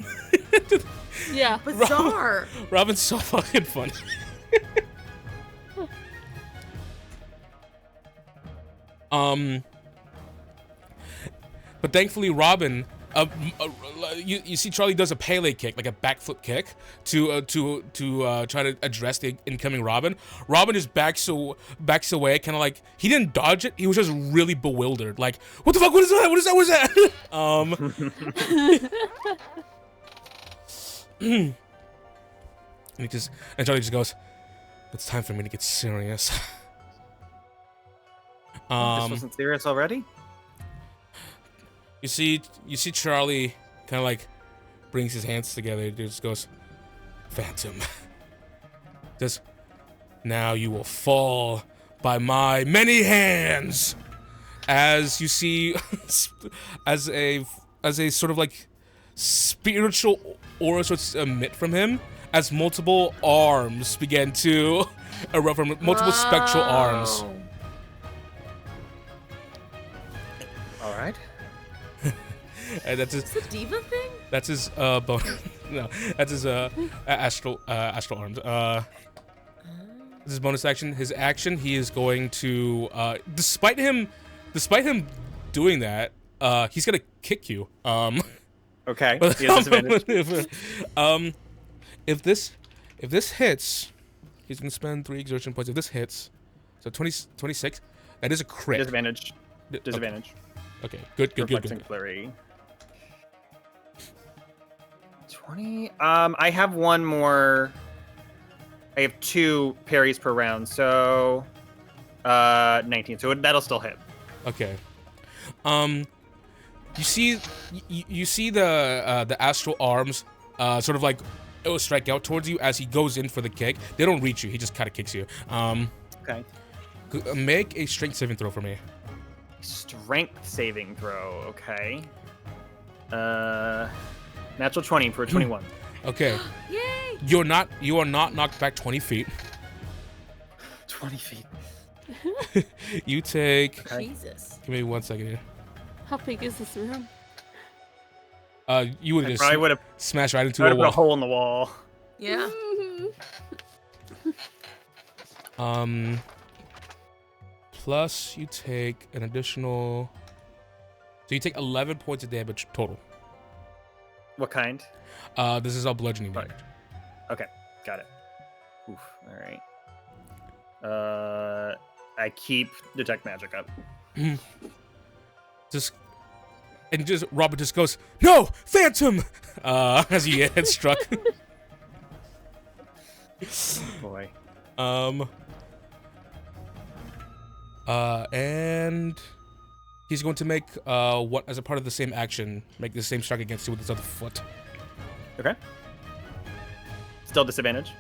Yeah. Bizarre. Robin's so fucking funny. But thankfully, Robin, you see Charlie does a Pele kick, like a backflip kick, to try to address the incoming Robin. Robin just backs away, kind of like he didn't dodge it. He was just really bewildered, like, what the fuck? What is that? What is that? What is that? And Charlie just goes, "It's time for me to get serious." This wasn't serious already? You see Charlie kind of like brings his hands together. He just goes, "Phantom, just now you will fall by my many hands." As you see, as a sort of like spiritual aura starts to emit from him, as multiple arms begin to erupt from multiple spectral arms. All right. And that's his. Is this a diva thing? That's his bonus. No, that's his astral arms. This is his bonus action. His action, he is going to despite him doing that, he's gonna kick you. Okay. But, He has disadvantage. if this hits, he's gonna spend 3 exertion points. If this hits, so 26, that is a crit. Disadvantage. Disadvantage. Okay, good. Reflecting flurry. 20. I have one more. I have 2 parries per round, so 19. So that'll still hit. Okay. You see the astral arms sort of like it will strike out towards you as he goes in for the kick. They don't reach you. He just kind of kicks you. Okay. Make a strength saving throw for me. Strength saving throw. Okay. Natural 20 for a 21. Okay. Yay! You are not knocked back 20 feet. 20 feet. You take. Okay. Jesus. Give me 1 second here. How big is this room? You would I just probably would have smash right into put a a wall. hole in the wall. Yeah. Plus, you take an additional. So you take 11 points of damage total. What kind? This is all bludgeoning damage. Okay, got it. Oof. All right. I keep detect magic up. Robert just goes, "No, Phantom!" As you get struck. Boy. And he's going to make what as a part of the same action, make the same strike against you with his other foot. Okay. Still disadvantage.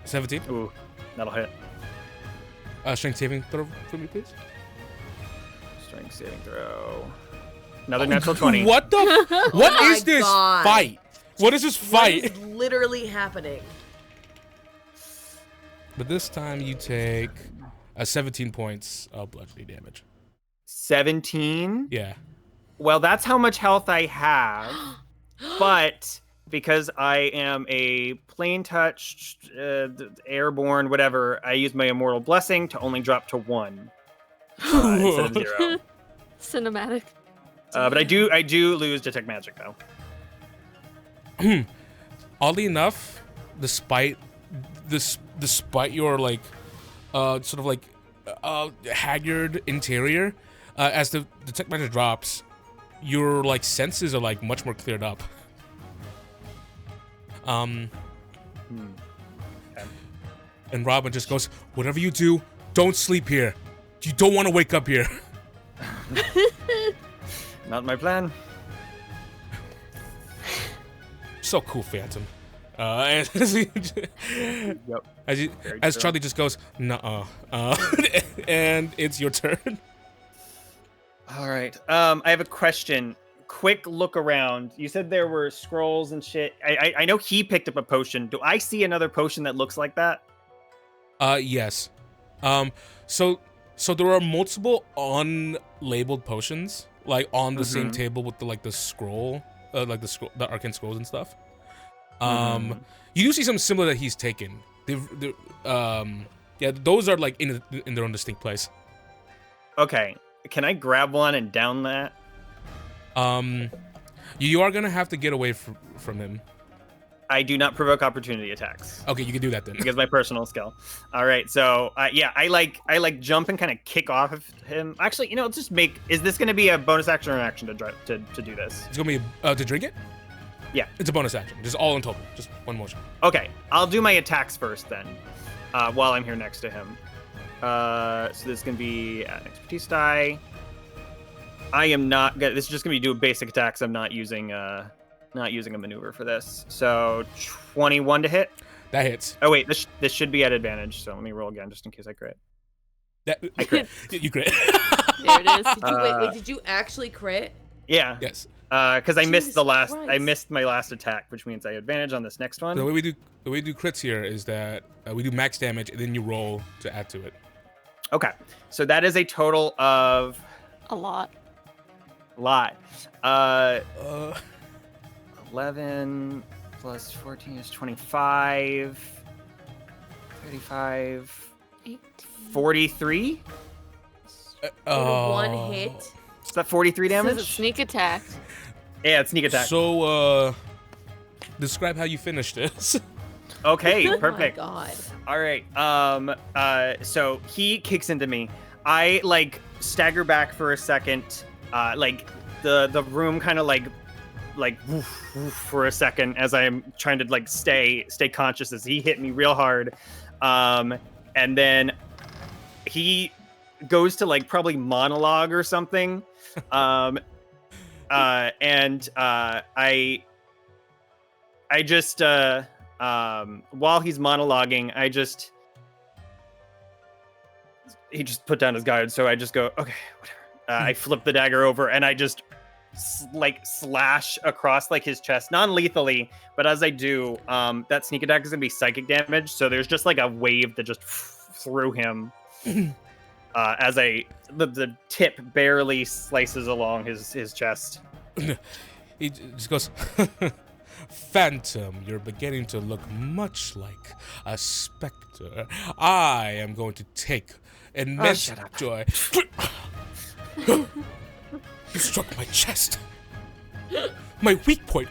17. Ooh, that'll hit. Strength saving throw for me, please. Strength saving throw. Another natural 20. What the? What my is this God. fight? What is this What fight? is literally happening? But this time you take 17 points of bludgeoning damage. 17? Yeah. Well, that's how much health I have. But because I am a plain touched, airborne, whatever, I use my immortal blessing to only drop to 1 instead of 0. Cinematic. But I do lose detect magic though. Oddly enough, despite your like sort of like haggard interior, as the detect magic drops, your like senses are like much more cleared up. And Robin just goes, whatever you do, don't sleep here. You don't want to wake up here. Not my plan. So cool, Phantom. And as Charlie just goes, nuh-uh. And it's your turn. All right. I have a question. Quick look around. You said there were scrolls and shit. I know he picked up a potion. Do I see another potion that looks like that? Yes. So there are multiple unlabeled potions, like on the same table with the scroll, the arcane scrolls and stuff. You do see something similar that he's taken. Those are like in their own distinct place. Okay. Can I grab one and down that? You are gonna have to get away from him. I do not provoke opportunity attacks. Okay, you can do that then. Because my personal skill. All right, so I like jump and kind of kick off of him. Actually, let's just make. Is this going to be a bonus action or an action to do this? It's gonna be to drink it. Yeah, it's a bonus action. Just all in total, just one motion. Okay, I'll do my attacks first then, while I'm here next to him. So this is gonna be an expertise die. I am not gonna. This is just gonna be do basic attacks. I'm not using a maneuver for this. So 21 to hit. That hits. Oh wait, this should be at advantage. So let me roll again just in case I crit. I crit. You crit. There it is. Wait, did you actually crit? Yeah. Yes. Because I missed the last. Christ. I missed my last attack, which means I advantage on this next one. The way we do crits here is that we do max damage and then you roll to add to it. Okay, so that is a total of A lot. 11 plus 14 is 25. 35. 18. 43. One hit. Is that 43 damage? This is a sneak attack. Yeah, it's sneak attack. So, describe how you finish this. Okay, Oh perfect. my god. All right. So he kicks into me. I stagger back for a second. The room kind of like woof, woof for a second as I'm trying to stay conscious as he hit me real hard. And then he goes to probably monologue or something. I just while he's monologuing, he just put down his guard, so I just go, okay, whatever. I flip the dagger over and I just slash across his chest, non-lethally, but as I do, that sneak attack is gonna be psychic damage, so there's just a wave that just through him as the tip barely slices along his chest. He just goes, Phantom, you're beginning to look much like a specter. I am going to take immense joy. You struck my chest. My weak point.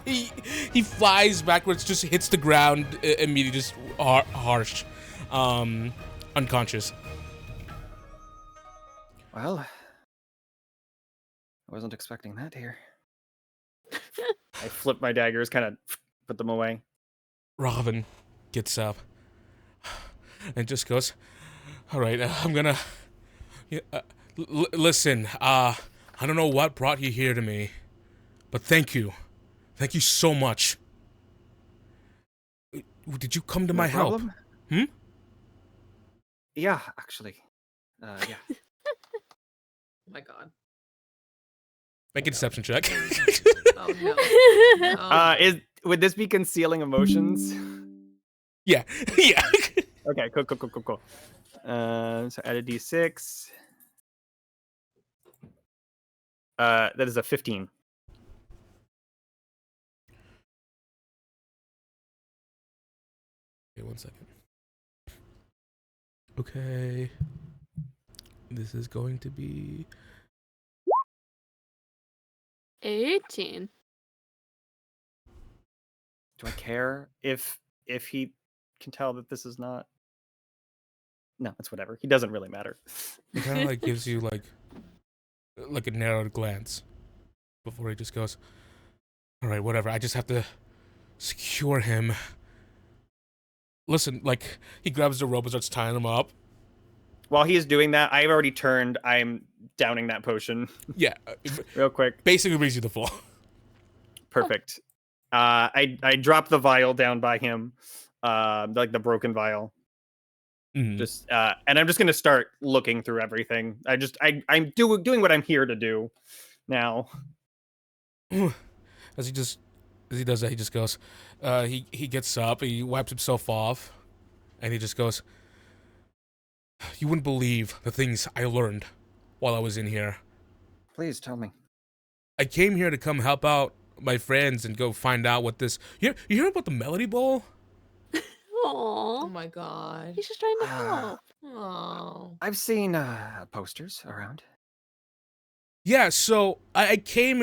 he flies backwards, just hits the ground immediately, just harsh, unconscious. Well, I wasn't expecting that here. I flip my daggers, kind of put them away. Robin gets up and just goes, all right, I'm gonna... listen, I don't know what brought you here to me, but thank you. Thank you so much. Did you come to my help? Yeah, actually. Yeah. Oh my god. Make a deception check. Oh no. Would this be concealing emotions? Yeah. Yeah. Okay, cool. So add a d6. That is a 15. Okay, 1 second. Okay. This is going to be 18. Do I care if he can tell that this is not? No, it's whatever. He doesn't really matter. it kind of gives you like a narrowed glance before he just goes, all right, whatever. I just have to secure him. Listen, like, he grabs the rope and starts tying him up. While he is doing that, I've already turned. I'm downing that potion. Yeah. Real quick. Basically brings you to the floor. Perfect. I drop the vial down by him, like the broken vial. Just and I'm just gonna start looking through everything. I'm doing what I'm here to do now. As he does that, he just goes. He gets up. He wipes himself off, and he just goes. You wouldn't believe the things I learned while I was in here. Please tell me. I came here to come help out my friends and go find out what this. You hear about the Melody Bowl? Aww. Oh my god. He's just trying to help. Oh. I've seen posters around. Yeah, so I came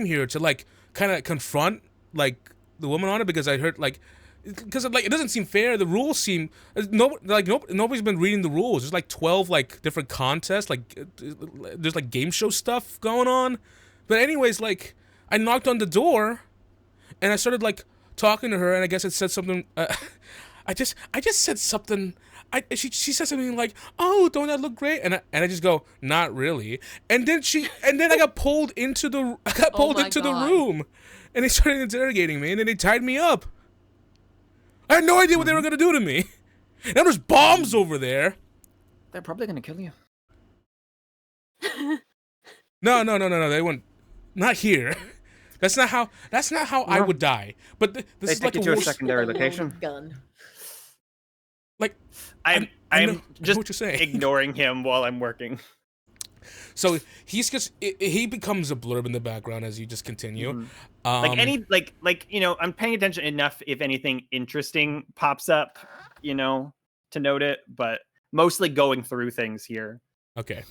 here to like kind of confront like the woman on it because I heard like. Because like it doesn't seem fair. The rules seem nobody's been reading the rules. There's like 12 like different contests. Like there's like game show stuff going on. But anyways, like I knocked on the door, and I started like talking to her, and I guess it said something. I just said something. She said something like, "Oh, don't that look great?" And I just go, "Not really." And then I got pulled into the room, and they started interrogating me, and then they tied me up. I had no idea what they were gonna do to me. And there's bombs over there. They're probably gonna kill you. No. They wouldn't. Not here. That's not how I would die. But this is like take you to a secondary location. Gun. Like I'm I know just what you're saying. ignoring him while I'm working. So he becomes a blurb in the background as you just continue. I'm paying attention enough if anything interesting pops up, to note it, but mostly going through things here. Okay.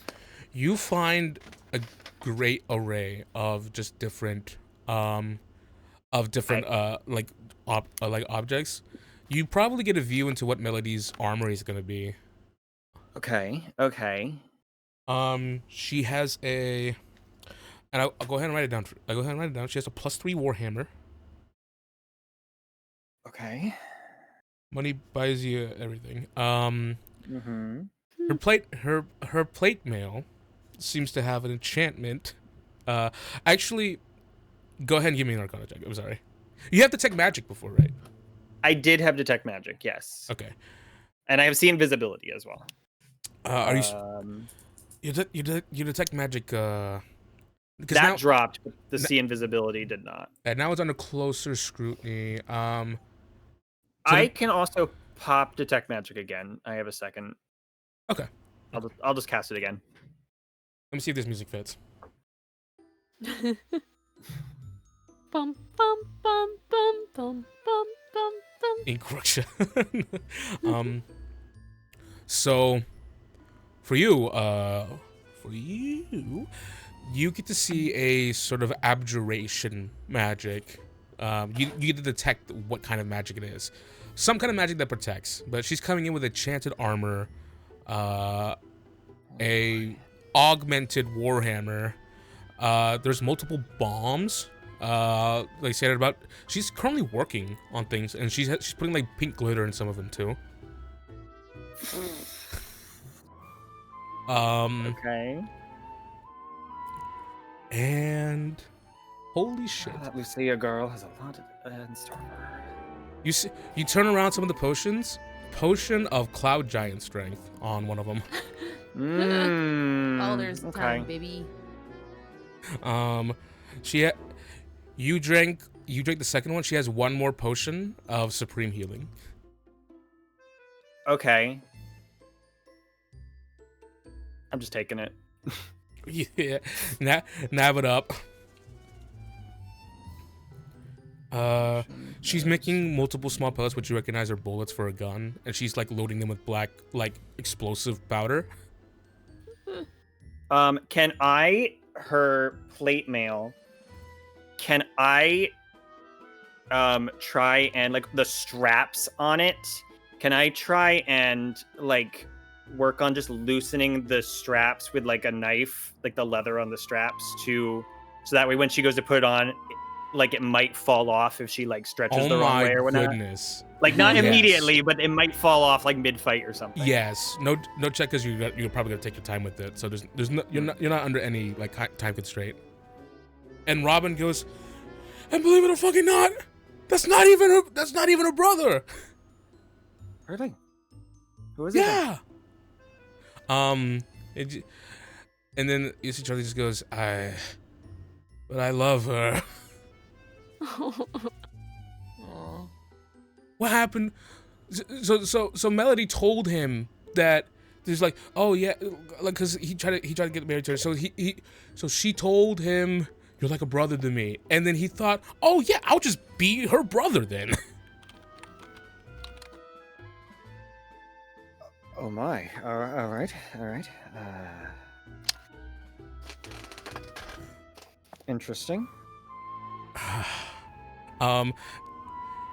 You find a great array of just different objects. You probably get a view into what Melody's armory is going to be. Okay. She has and I'll go ahead and write it down. She has a +3 Warhammer. Okay. Money buys you everything. Mm-hmm. Her plate mail seems to have an enchantment. Actually, go ahead and give me an Arcana check. I'm sorry. You have detect magic before, right? I did have detect magic, yes. Okay. And I have seen visibility as well. Are you? You detect magic. That now, dropped, but the see invisibility did not. And now it's under closer scrutiny. I can also pop detect magic again. I have a second. Okay. I'll just cast it again. Let me see if this music fits. Bum bum bum bum bum bum bum bum. Incorrection. So for you you get to see a sort of abjuration magic. You get to detect what kind of magic it is. Some kind of magic that protects, but she's coming in with enchanted armor, a augmented warhammer. There's multiple bombs. Like said about. She's currently working on things, and she's putting like pink glitter in some of them too. Okay. And holy shit! That Lucia girl has a lot in store for her. You turn around some of the potions. Potion of Cloud Giant Strength on one of them. Baldur's time, baby. You drank the second one. She has one more potion of Supreme Healing. Okay. I'm just taking it. Yeah, nab it up. She's making multiple small pellets, which you recognize are bullets for a gun, and she's like loading them with black, like explosive powder. Can I, her plate mail? Can I, try and like the straps on it? Can I try and like work on just loosening the straps with like a knife, like the leather on the straps, so that way when she goes to put it on, like it might fall off if she like stretches Oh the wrong my way or whatnot. goodness. Like not Yes. immediately, but it might fall off like mid-fight or something. Yes. No check because you're probably gonna take your time with it. So there's no, you're not under any like time constraint. And Robin goes, and believe it or fucking not, that's not even her brother. Really? Who is it? then? Yeah. And then you see Charlie just goes, but I love her. What happened? So Melody told him that there's like, oh yeah, like because he tried to get married to her. So so she told him, you're like a brother to me. And then he thought, oh yeah, I'll just be her brother then. Oh my. All right. Interesting.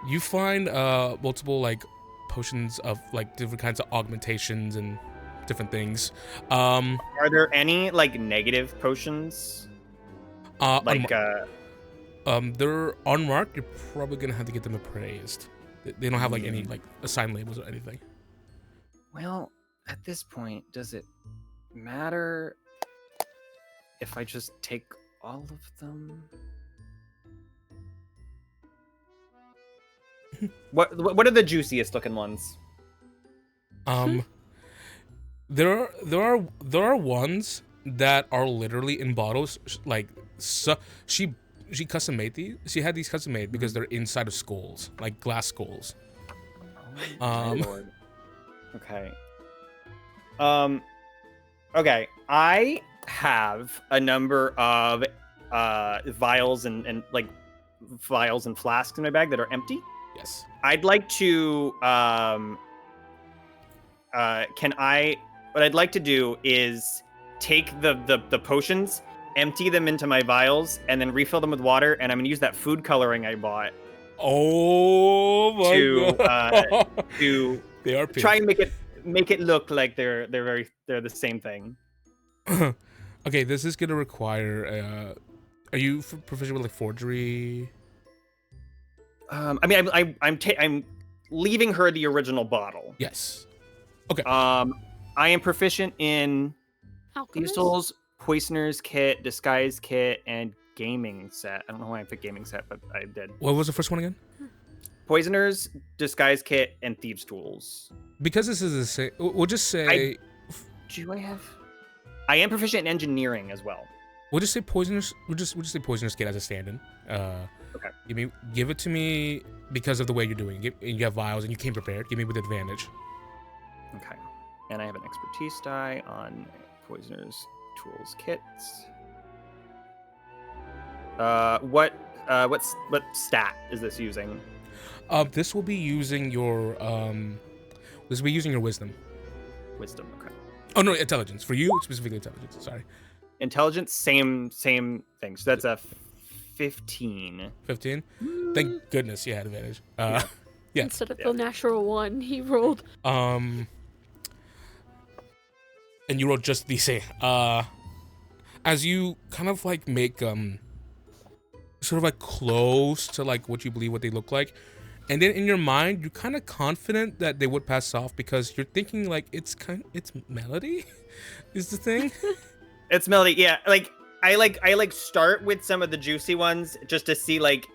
You find multiple like potions of like different kinds of augmentations and different things. Are there any like negative potions? They're unmarked. You're probably gonna have to get them appraised. They don't have like any like assigned labels or anything. Well, at this point, does it matter if I just take all of them? What are the juiciest looking ones? There are ones that are literally in bottles. Like so, she custom made these. She had these custom made because they're inside of skulls, like glass skulls. Oh, Lord. Okay. Okay. I have a number of vials and vials and flasks in my bag that are empty. Yes. I'd like to what I'd like to do is take the potions, empty them into my vials, and then refill them with water, and I'm gonna use that food coloring I bought. Oh my god. To they are try and make it look like they're the same thing. Okay, this is gonna require are you proficient with like forgery? I mean, I'm leaving her the original bottle. Yes. Okay. I am proficient in Alchemist? Thieves' Tools, Poisoner's Kit, Disguise Kit, and Gaming Set. I don't know why I picked Gaming Set, but I did. What was the first one again? Poisoner's, Disguise Kit, and Thieves' Tools. Because this is the same, we'll just say. I am proficient in engineering as well. We'll just say poisoners. We'll just say poisoners kit as a stand-in. Okay. Give it to me because of the way you're doing it. You have vials and you came prepared. Give me with advantage. Okay. And I have an expertise die on Poisoner's Tools kits. What stat is this using? This will be using your wisdom. Wisdom. Okay. Oh no, intelligence. For you, specifically intelligence. Sorry. Intelligence, same thing. So that's a 15. 15. Thank goodness you had advantage. Yeah. Instead of the natural 1, he rolled. And you rolled just the same. As you kind of like make sort of like close to like what you believe what they look like, and then in your mind you're kind of confident that they would pass off because you're thinking like it's Melody is the thing. It's Melody. Yeah, like I start with some of the juicy ones just to see like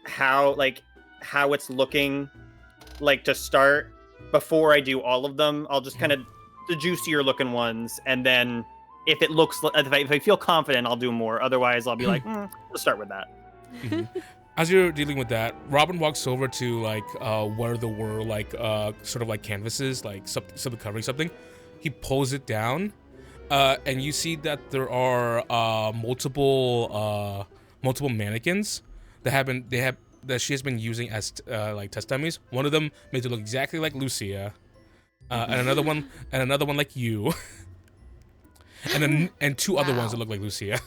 how it's looking like to start before I do all of them. I'll just kind of the juicier looking ones, and then if I feel confident, I'll do more. Otherwise, I'll be like, let's start with that. Mm-hmm. As you're dealing with that, Robin walks over to like where there were like sort of like canvases, like something covering something. He pulls it down, and you see that there are multiple mannequins that she has been using as like test dummies. One of them made to look exactly like Lucia, and another one like you, and two other ones that look like Lucia.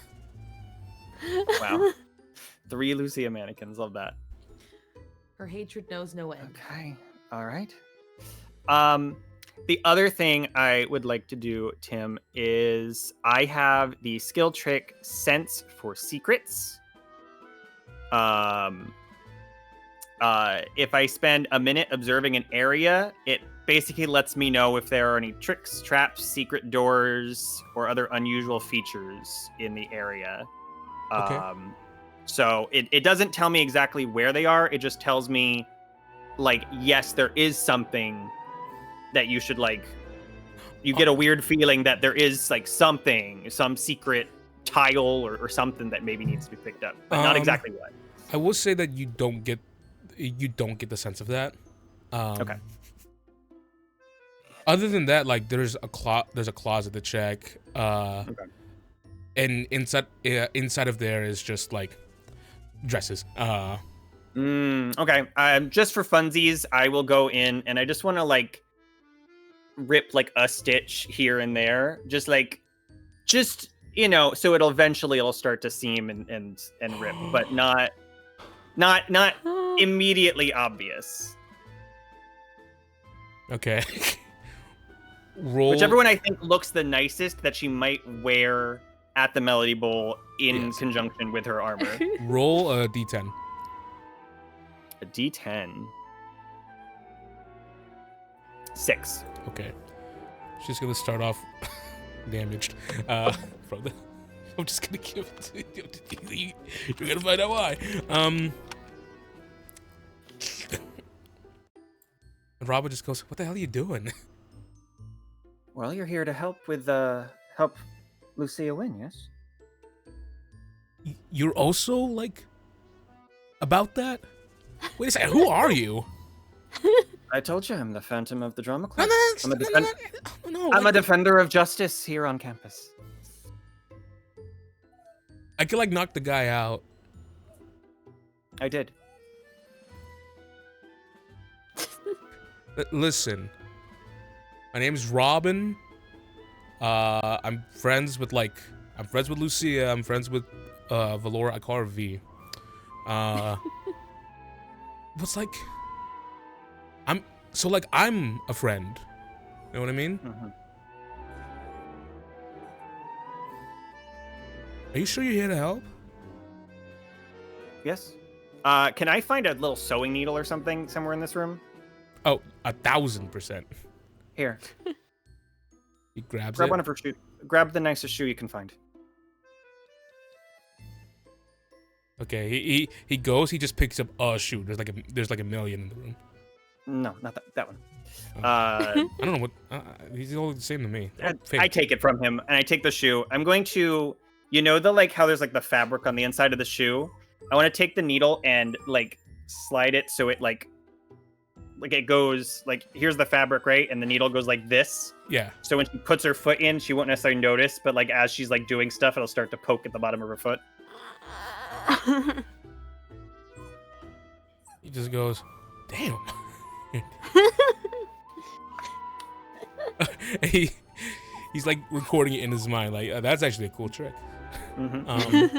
Wow. 3 Lucia mannequins. Love that. Her hatred knows no end. Okay. All right. The other thing I would like to do, Tim, is I have the skill trick Sense for Secrets. if I spend a minute observing an area, it basically lets me know if there are any tricks, traps, secret doors, or other unusual features in the area. Okay. So it doesn't tell me exactly where they are. It just tells me, like, yes, there is something that you should, like, you get a weird feeling that there is, like, something, some secret tile or something that maybe needs to be picked up, but not exactly what. I will say that you don't get the sense of that. Okay. Other than that, like there's a closet to check. Okay. And inside of there is just like dresses. Okay. Just for funsies, I will go in and I just want to like rip like a stitch here and there, just you know, so it'll start to seam and rip, but not immediately obvious. Okay. Roll. Whichever one I think looks the nicest that she might wear at the Melody Bowl in conjunction with her armor. Roll a d10. A d10. 6. Okay. She's gonna start off damaged. From the. I'm just gonna give it to you. You're gonna find out why. And Robin just goes, "What the hell are you doing?" Well, you're here to help help Lucia win, yes? You're also like about that? Wait a second. Who are you? I told you I'm the Phantom of the Drama No, Club. no, I'm a defender of justice here on campus. I could like knock the guy out. I did. Listen, my name is Robin. I'm friends with Lucia. I'm friends with Valora. I call her V. What's like? I'm a friend. You know what I mean? Mm-hmm. Are you sure you're here to help? Yes. Can I find a little sewing needle or something somewhere in this room? Oh, 1,000%. Here. He grabs Grab it. one of her shoes. Grab the nicest shoe you can find. Okay, he goes. He just picks up a shoe. There's like a million in the room. No, not that one. I don't know what. He's all the same to me. I take it from him and I take the shoe. I'm going to, you know, how there's like the fabric on the inside of the shoe. I want to take the needle and like slide it so it like it goes like, here's the fabric, right? And the needle goes like this. Yeah. So when she puts her foot in, she won't necessarily notice, but like as she's like doing stuff, it'll start to poke at the bottom of her foot. He just goes, damn. He's like recording it in his mind, like that's actually a cool trick. Mm-hmm.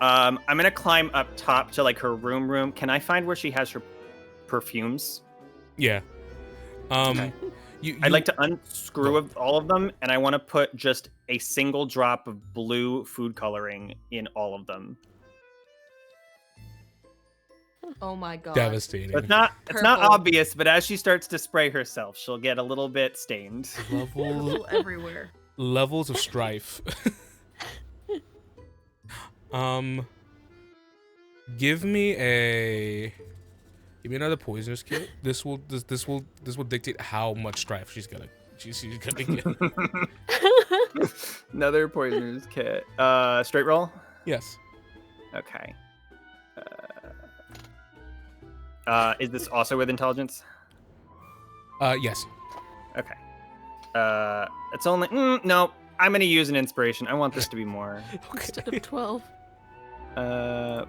I'm gonna climb up top to like her room. Can I find where she has her perfumes? Yeah. Okay. I'd like to unscrew all of them, and I want to put just a single drop of blue food coloring in all of them. Oh my god. Devastating. So it's not obvious, but as she starts to spray herself, she'll get a little bit stained. Everywhere. Levels of strife. Give me another poisoner's kit. This will dictate how much strife she's gonna get. Another poisoner's kit. Straight roll? Yes. Okay. Is this also with intelligence? Yes. Okay. It's only no. I'm gonna use an inspiration. I want this to be more. Instead of 12.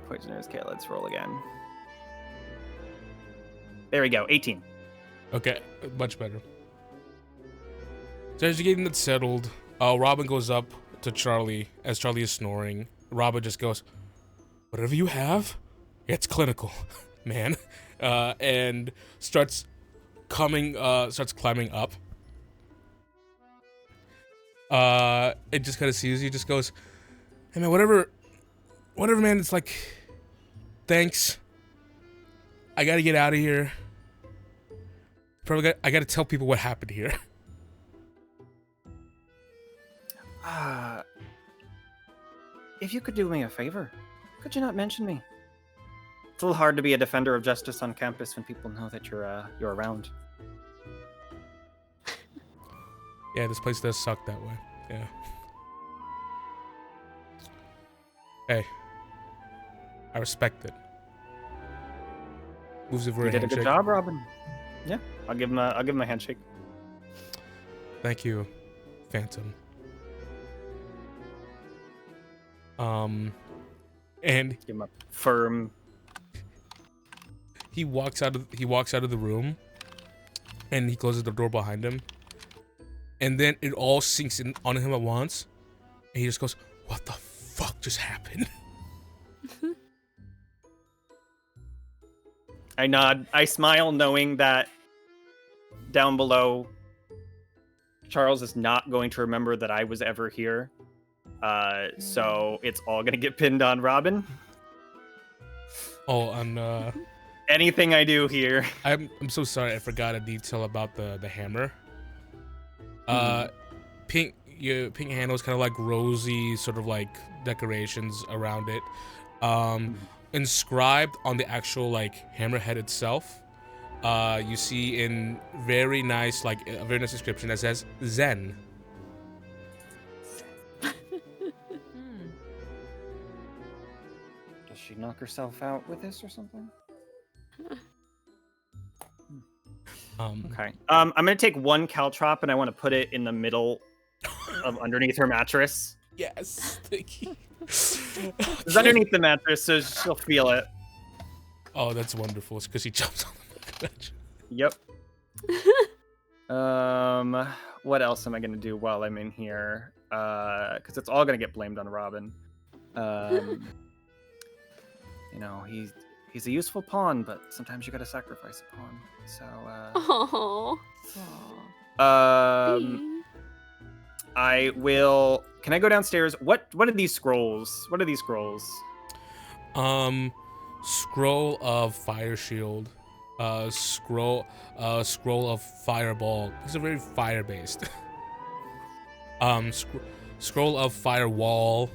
Poisoner's kit. Let's roll again. There we go. 18. Okay, much better. So as you're getting that settled, Robin goes up to Charlie as Charlie is snoring. Robin just goes, "Whatever you have, it's clinical, man," and starts climbing up. It just kind of sees you. Just goes, "Hey man, whatever, man. It's like Thanks. I gotta get out of here. I gotta tell people what happened here. If you could do me a favor, could you not mention me? It's a little hard to be a defender of justice on campus when people know that you're around. Yeah, this place does suck that way. Yeah. Hey. I respect it. Moves over You a did a handshake. good job, Robin. Yeah, I'll give him a handshake. Thank you, Phantom. And Give him a firm. he walks out of the room, and he closes the door behind him. And then it all sinks in on him at once, and he just goes, "What the fuck just happened?" I nod. I smile, knowing that down below, Charles is not going to remember that I was ever here. So it's all gonna get pinned on Robin. Oh, and Anything I do here. I'm so sorry. I forgot a detail about the hammer. Pink handles, kind of like rosy, sort of like decorations around it. Inscribed on the actual like hammerhead itself, you see in very nice a very nice description that says Zen. Does she knock herself out with this or something? Okay. I'm gonna take one caltrop and I want to put it in the middle of underneath her mattress. Yes, thank you. It's underneath the mattress, so she'll feel it. Oh, that's wonderful. It's because he jumps on the mattress. Yep. What else am I gonna do while I'm in here? Because it's all gonna get blamed on Robin. You know, he's a useful pawn, but sometimes you gotta sacrifice a pawn. So, Aww. I will. Can I go downstairs? What are these scrolls? What are these scrolls? Scroll of Fire Shield. Scroll of Fireball. These are very fire based. Scroll of Firewall.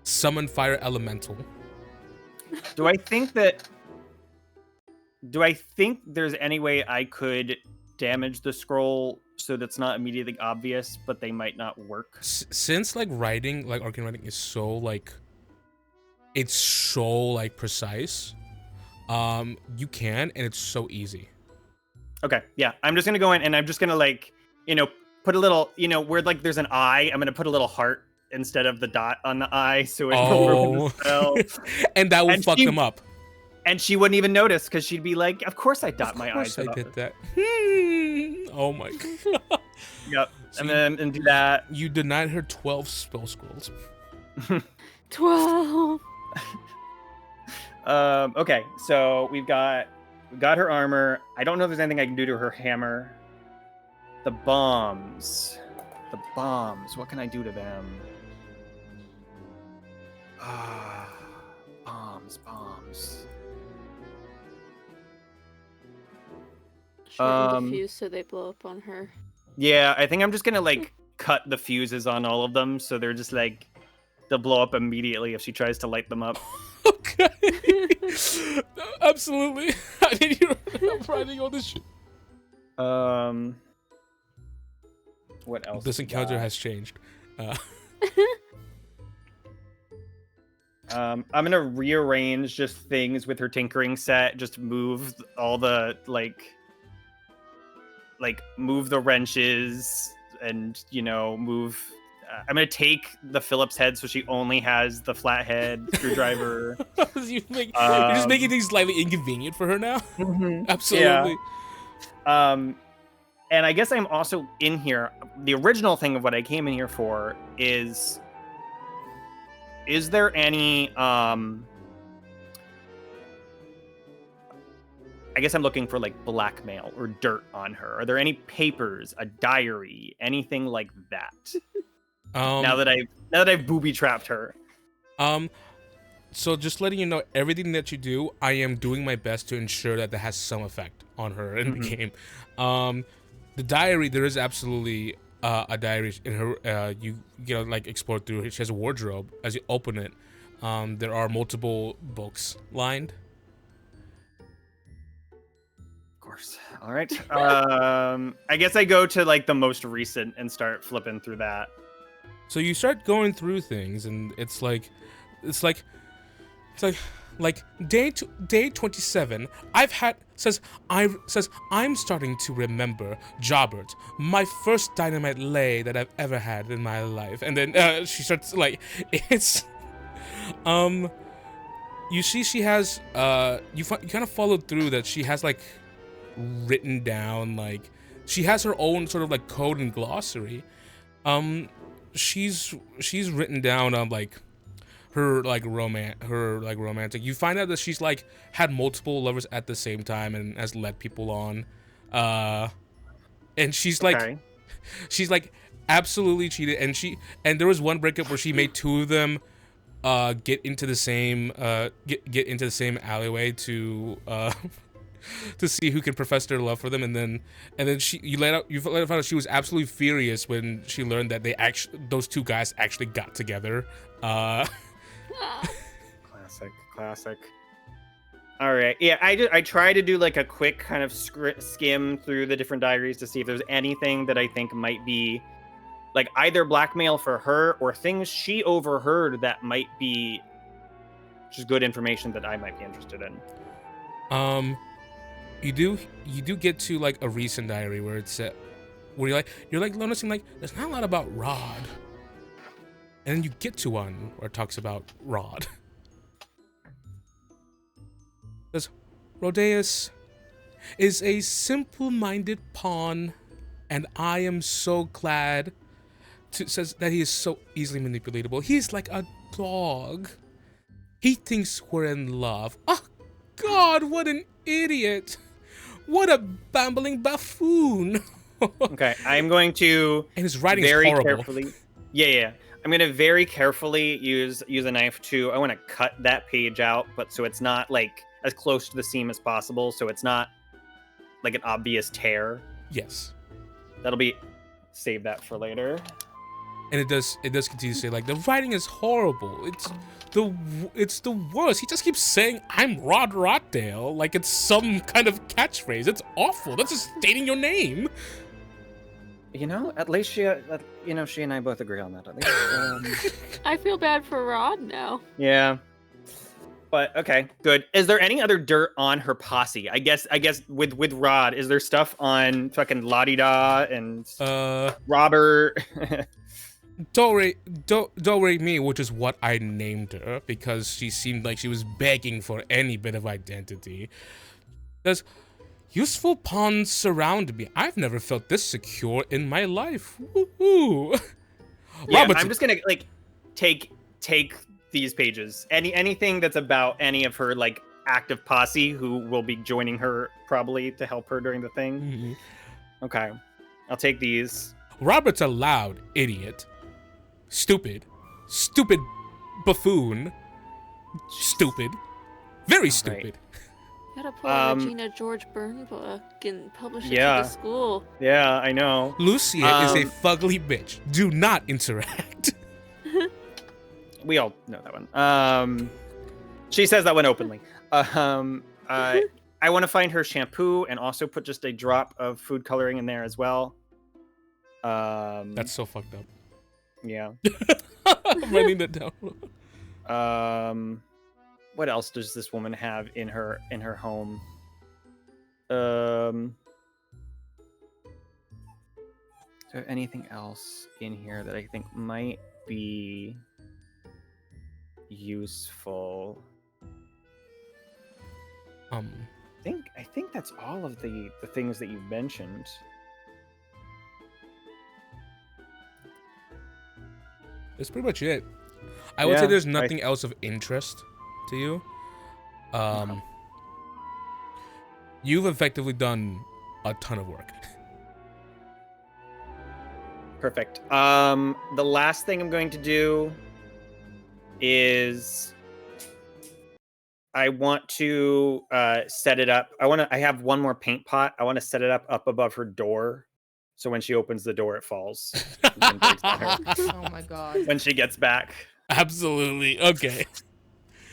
Summon Fire Elemental. Do I think there's any way I could damage the scroll so that's not immediately obvious, but they might not work? Since writing, arcane writing is so it's so precise, you can, and it's so easy. Okay, yeah, I'm just gonna go in and I'm just gonna put a little, where there's an eye, I'm gonna put a little heart instead of the dot on the eye, so it will ruin the spell. And that will fuck them up. And she wouldn't even notice because she'd be like, "Of course I dot my eyes." Of course I did that. Oh my god. Yep. So and do that. You denied her 12 spell scrolls. 12. Okay, so we got her armor. I don't know if there's anything I can do to her hammer. The bombs. What can I do to them? Bombs. Should I defuse so they blow up on her? Yeah, I think I'm just gonna cut the fuses on all of them, so they're just they'll blow up immediately if she tries to light them up. Okay. Absolutely. I need you writing all this shit. What else? This encounter has changed. I'm gonna rearrange just things with her tinkering set. Just move all the move the wrenches and move. I'm gonna take the Phillips head so she only has the flathead screwdriver. You're just making things slightly inconvenient for her now. Mm-hmm. Absolutely. Yeah. And I guess I'm also in here. The original thing of what I came in here for is there any I guess I'm looking for blackmail or dirt on her. Are there any papers, a diary, anything like that? Now that I've booby trapped her. So just letting you know, everything that you do, I am doing my best to ensure that has some effect on her in the game. The diary, there is absolutely a diary in her. You like explore through it. She has a wardrobe. As you open it, there are multiple books lined. Of course. All right. I guess I go to like the most recent and start flipping through that. So you start going through things, and it's like day 27. I'm starting to remember Jobbert, my first dynamite lay that I've ever had in my life. And then she starts like it's you see she has you kind of followed through that she has like written down, like she has her own sort of like code and glossary. She's written down like her romantic. You find out that she's like had multiple lovers at the same time and has led people on, and she's like absolutely cheated. And there was one breakup where she made two of them get into the same alleyway to to see who can profess their love for them, and then you let out she was absolutely furious when she learned that those two guys actually got together. Classic. All right, yeah, I try to do like a quick kind of skim through the different diaries to see if there's anything that I think might be like either blackmail for her or things she overheard that might be just good information that I might be interested in. You do get to like a recent diary where it's where you're like noticing like there's not a lot about Rod, and then you get to one where it talks about Rod. It says Rhodeus is a simple-minded pawn, and I am so glad. Says that he is so easily manipulatable. He's like a dog. He thinks we're in love. Oh God, what an idiot! What a bambling buffoon! Okay, I'm going to and his writing very is horrible. Carefully. Yeah. I'm gonna very carefully use a knife to. I want to cut that page out, but so it's not like as close to the seam as possible, so it's not like an obvious tear. Yes. That'll be. Save that for later. And it does continue to say like the writing is horrible. It's the worst. He just keeps saying I'm Rod Rottdale like it's some kind of catchphrase. It's awful. That's just stating your name. You know, at least she and I both agree on that. At least. I feel bad for Rod now. Yeah. But okay, good. Is there any other dirt on her posse? I guess with Rod, is there stuff on fucking La-Di-Da and Robert? Don't worry me, which is what I named her because she seemed like she was begging for any bit of identity. There's useful pawns surround me. I've never felt this secure in my life. Woo-hoo. Yeah, Robertson. I'm just gonna like take these pages. Anything that's about any of her like active posse who will be joining her probably to help her during the thing. Mm-hmm. Okay, I'll take these. Robert's a loud idiot. Stupid buffoon. Stupid. Very stupid. Right. Gotta pull a Regina George Byrne book and publish it to Yeah. the school. Yeah, I know. Lucia is a fugly bitch. Do not interact. We all know that one. She says that one openly. I want to find her shampoo and also put just a drop of food coloring in there as well. That's so fucked up. Yeah. I'm writing that down. What else does this woman have in her home? Is there anything else in here that I think might be useful? I think that's all of the things that you've mentioned. That's pretty much it. I would say there's nothing else of interest to you. No. You've effectively done a ton of work. Perfect. The last thing I'm going to do is I want to set it up. I have one more paint pot. I want to set it up above her door. So when she opens the door, it falls. And breaks on her Oh my god. when she gets back. Absolutely. Okay.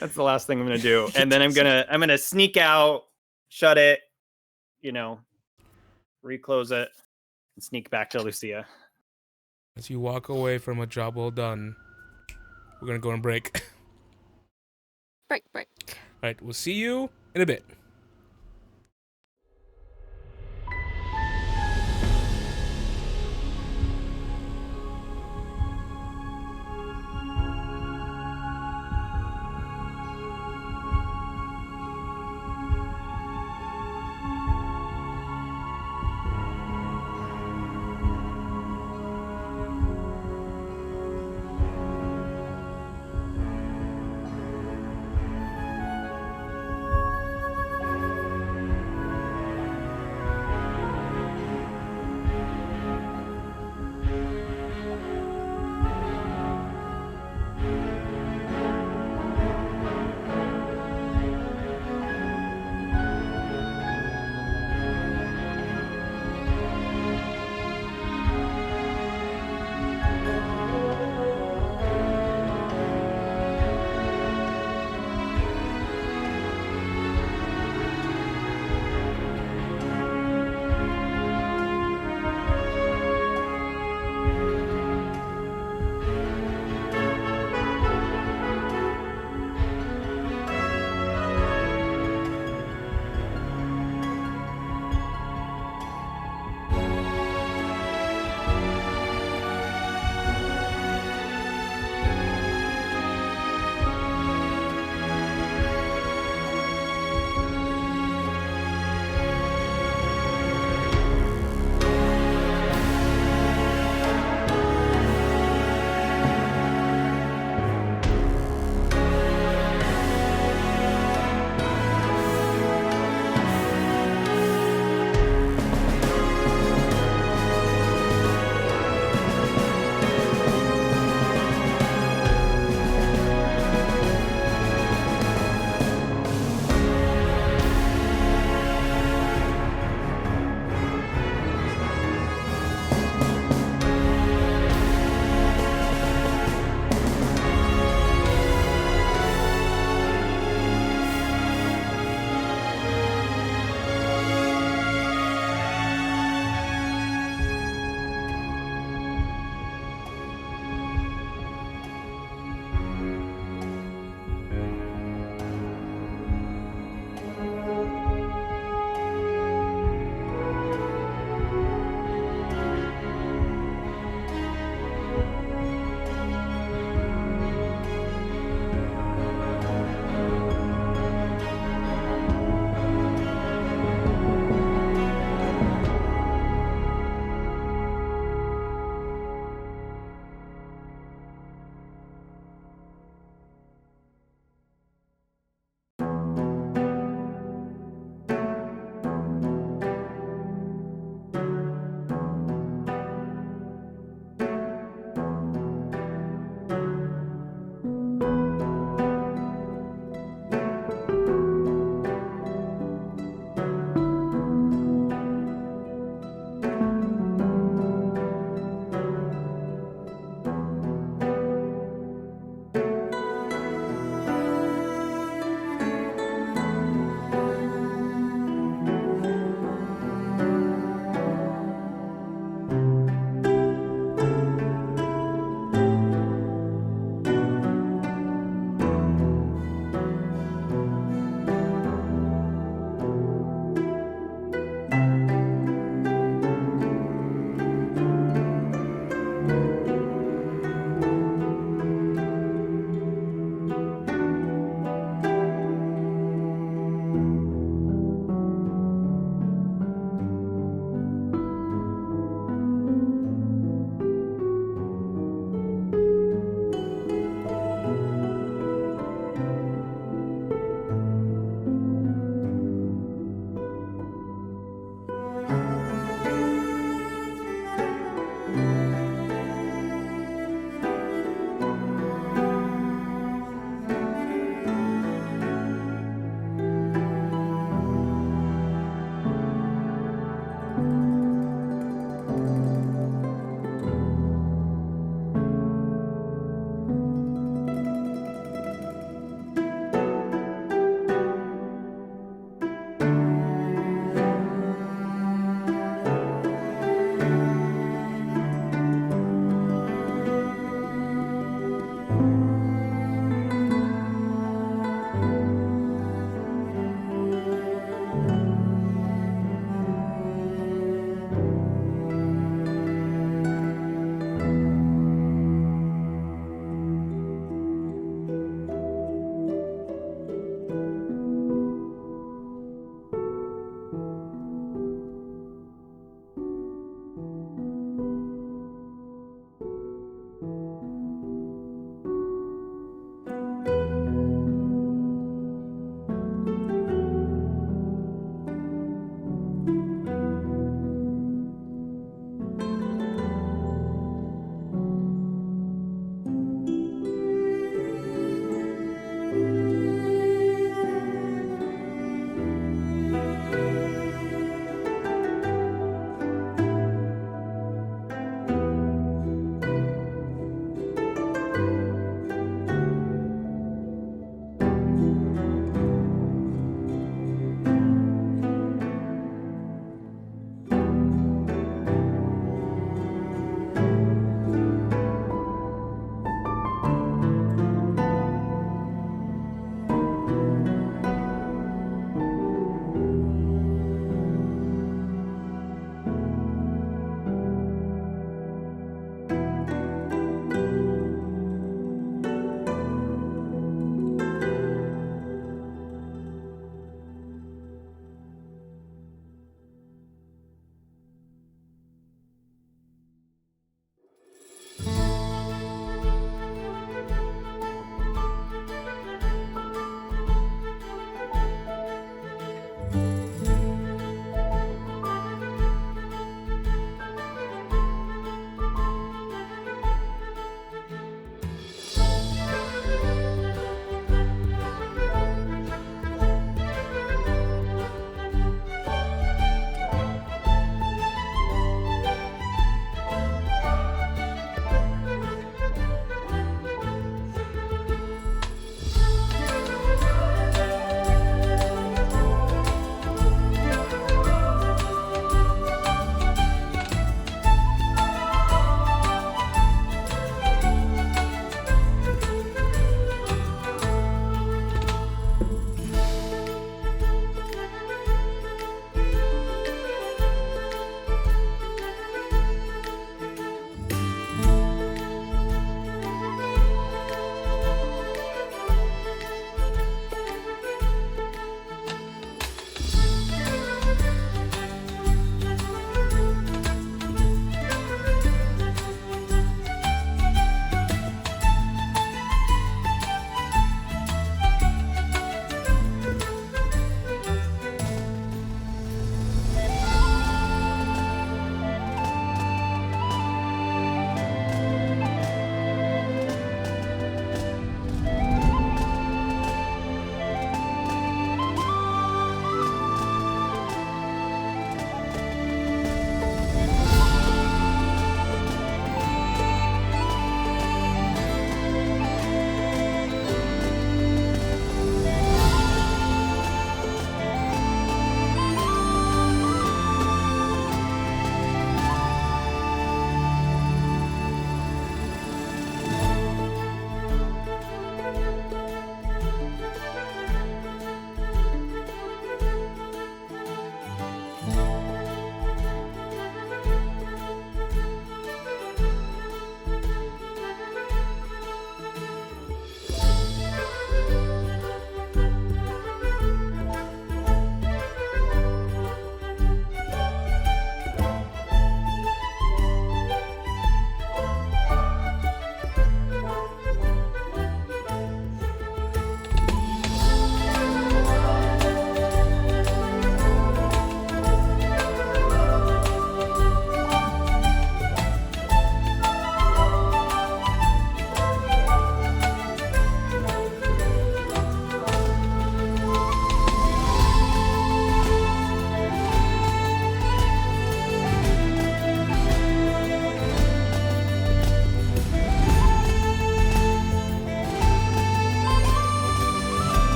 That's the last thing I'm gonna do. And then I'm gonna sneak out, shut it, reclose it, and sneak back to Lucia. As you walk away from a job well done, we're gonna go and break. Break. All right, we'll see you in a bit.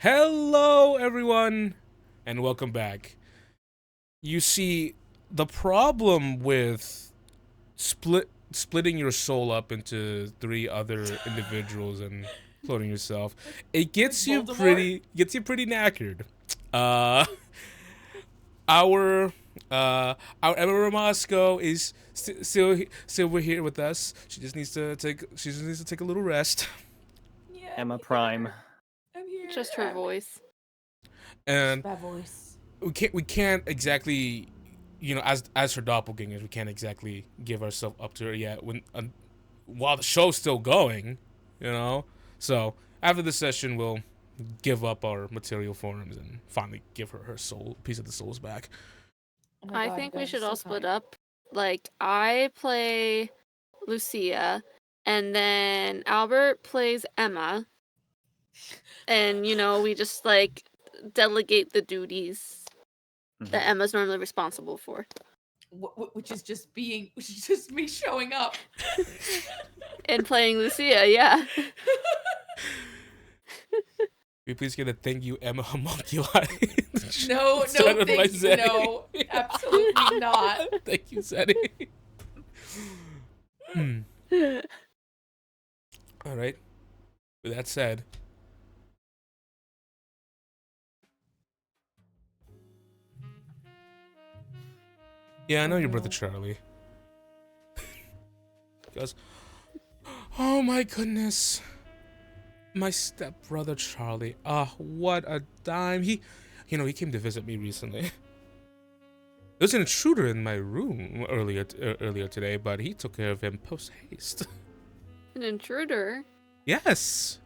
Hello, everyone, and welcome back. You see, the problem with splitting your soul up into 3 other individuals and cloning yourself, it gets you pretty knackered. Our Emma Ramasco is still here with us. She just needs to take a little rest. Yeah, Emma Prime. I'm here. Just her voice. And My voice. we can't exactly, as her doppelgangers, we can't exactly give ourselves up to her yet while the show's still going, So after this session, we'll give up our material forms and finally give her soul, piece of the souls back. Oh my I God, think you we guys are should so all split kind. up. Like, I play Lucia, and then Albert plays Emma. And, we just, like, delegate the duties that Emma's normally responsible for. Which is just me showing up. And playing Lucia, yeah. Will you please get a thank you, Emma Homunculi? No, Started by thank you. Zeddy. No, absolutely not. Thank you, Zeddy. All right. With that said, yeah, I know your brother Charlie. He goes, oh my goodness. My stepbrother Charlie. What a dime. He came to visit me recently. There was an intruder in my room earlier today, but he took care of him post haste. An intruder? Yes.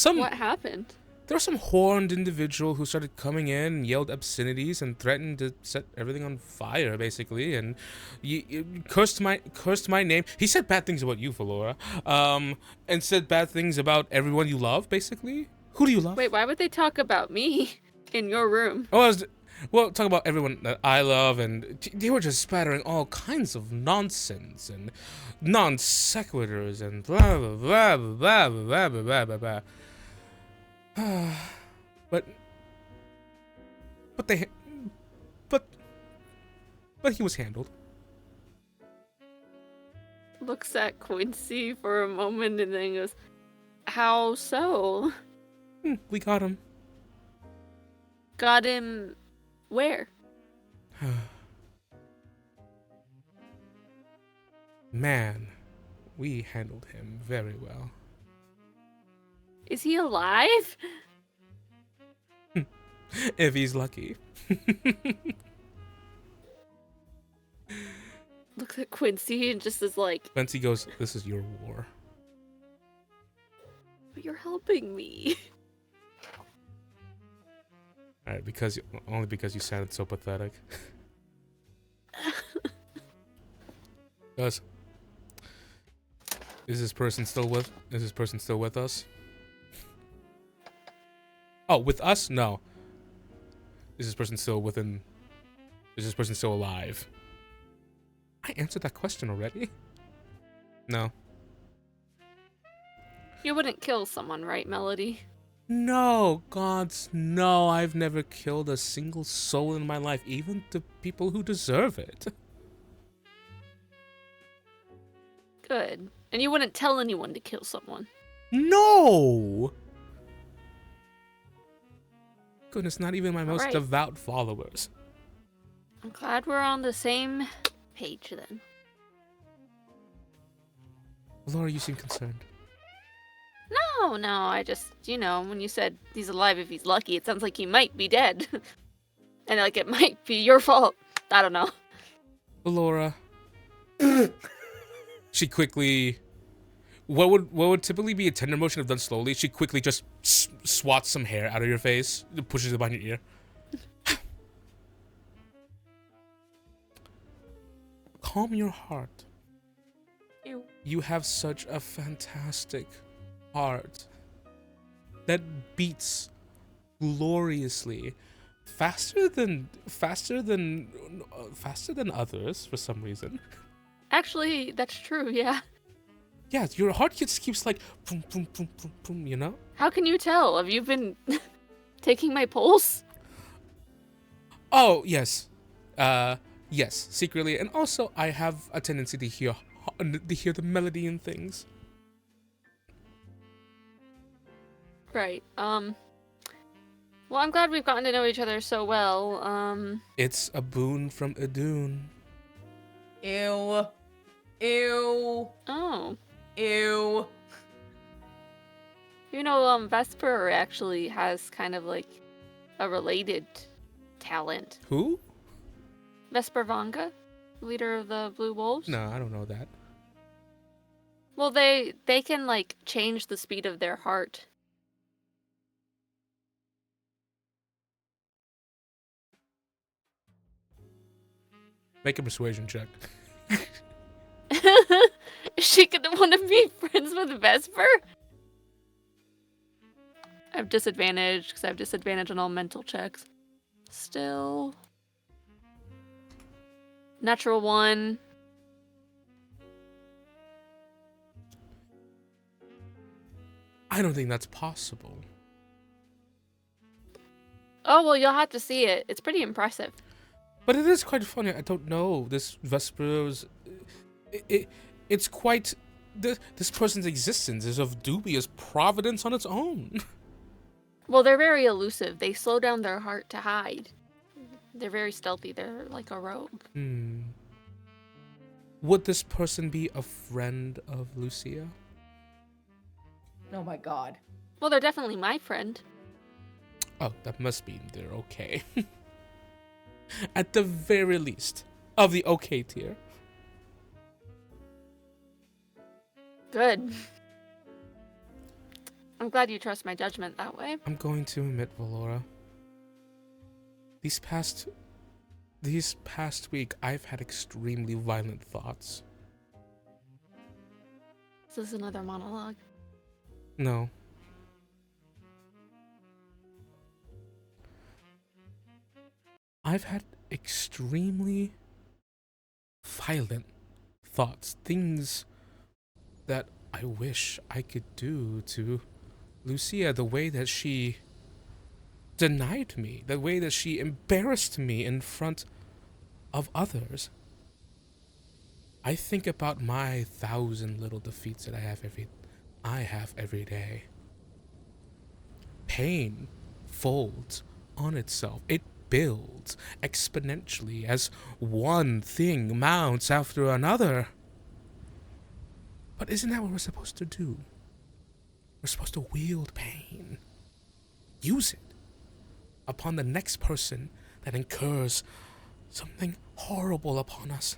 What happened? There was some horned individual who started coming in and yelled obscenities and threatened to set everything on fire, basically, and cursed my name. He said bad things about you, Valora, and said bad things about everyone you love, basically. Who do you love? Wait, why would they talk about me in your room? Well, talk about everyone that I love, and they were just spattering all kinds of nonsense and non sequiturs and blah blah blah blah blah blah blah blah blah. But he was handled. Looks at Quincy for a moment and then goes, how so? We got him. Got him where? Man, we handled him very well. Is he alive? If he's lucky. Looks at Quincy and just is like, Quincy goes, this is your war. but you're helping me. Alright, only because you sounded so pathetic. Guys, is this person still with us? Oh, with us? No. Is this person still alive? I answered that question already. No. You wouldn't kill someone, right, Melody? No, gods, no. I've never killed a single soul in my life, even the people who deserve it. Good. And you wouldn't tell anyone to kill someone? No! Goodness, not even my most right. devout followers. I'm glad we're on the same page then. Laura, you seem concerned. No, I just, when you said he's alive if he's lucky, it sounds like he might be dead. And like it might be your fault. I don't know. Laura. She quickly... What would typically be a tender motion if done slowly, she quickly just swats some hair out of your face, pushes it behind your ear. Calm your heart. Ew. You have such a fantastic heart that beats gloriously, faster than others for some reason. Actually, that's true, yeah. Yeah, your heart just keeps like boom, boom, boom, boom, boom, you know? How can you tell? Have you been taking my pulse? Oh, yes. Yes, secretly. And also, I have a tendency to hear the melody in things. Right. Well, I'm glad we've gotten to know each other so well. It's a boon from Adun. Ew. Ew. Oh. Ew. You know, Vesper actually has kind of like a related talent. Who? Vesper Vanga, leader of the Blue Wolves. No, I don't know that. Well, they can like change the speed of their heart. Make a persuasion check. Is she gonna want to be friends with Vesper? I have disadvantage because I have disadvantage on all mental checks. Still. Natural 1. I don't think that's possible. Oh, well, you'll have to see it. It's pretty impressive. But it is quite funny. I don't know. This Vesper's... It's quite... This person's existence is of dubious providence on its own. Well, they're very elusive. They slow down their heart to hide. They're very stealthy. They're like a rogue. Would this person be a friend of Lucia? Oh my god. Well, they're definitely my friend. Oh, that must mean they're okay. At the very least, of the okay tier. Good. I'm glad you trust my judgment that way. I'm going to admit, Valora. These past week, I've had extremely violent thoughts. Is this another monologue? No. I've had extremely violent thoughts. Things that I wish I could do to Lucia, the way that she denied me, the way that she embarrassed me in front of others. I think about my 1,000 little defeats that I have every day. Pain folds on itself. It builds exponentially as one thing mounts after another. But isn't that what we're supposed to do? We're supposed to wield pain. Use it upon the next person that incurs something horrible upon us.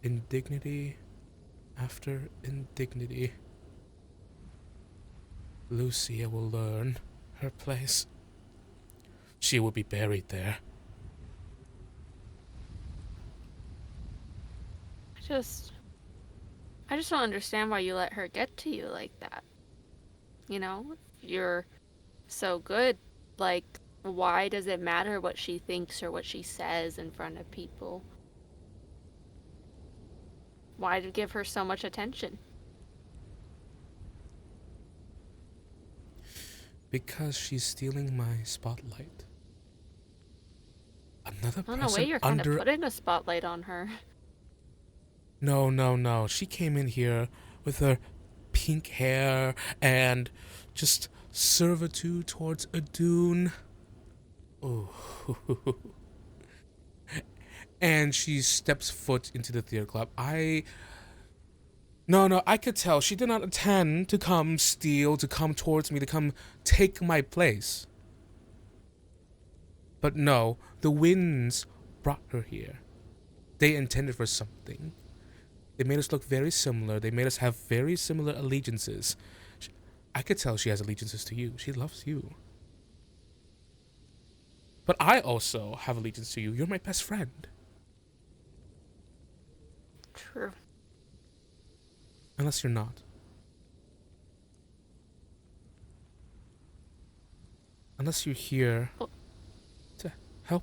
Indignity after indignity. Lucia will learn her place. She will be buried there. I just don't understand why you let her get to you like that. You know, you're so good. Like, why does it matter what she thinks or what she says in front of people? Why to give her so much attention? Because she's stealing my spotlight. Another person In a way, you're kind of putting a spotlight on her. No. She came in here with her pink hair and just servitude towards Adun. Oh. And she steps foot into the theater club. No, I could tell she did not intend to come steal, to come towards me, to come take my place. But no, the winds brought her here. They intended for something. They made us look very similar. They made us have very similar allegiances. I could tell she has allegiances to you. She loves you. But I also have allegiance to you. You're my best friend. True. Unless you're not. Unless you're here to help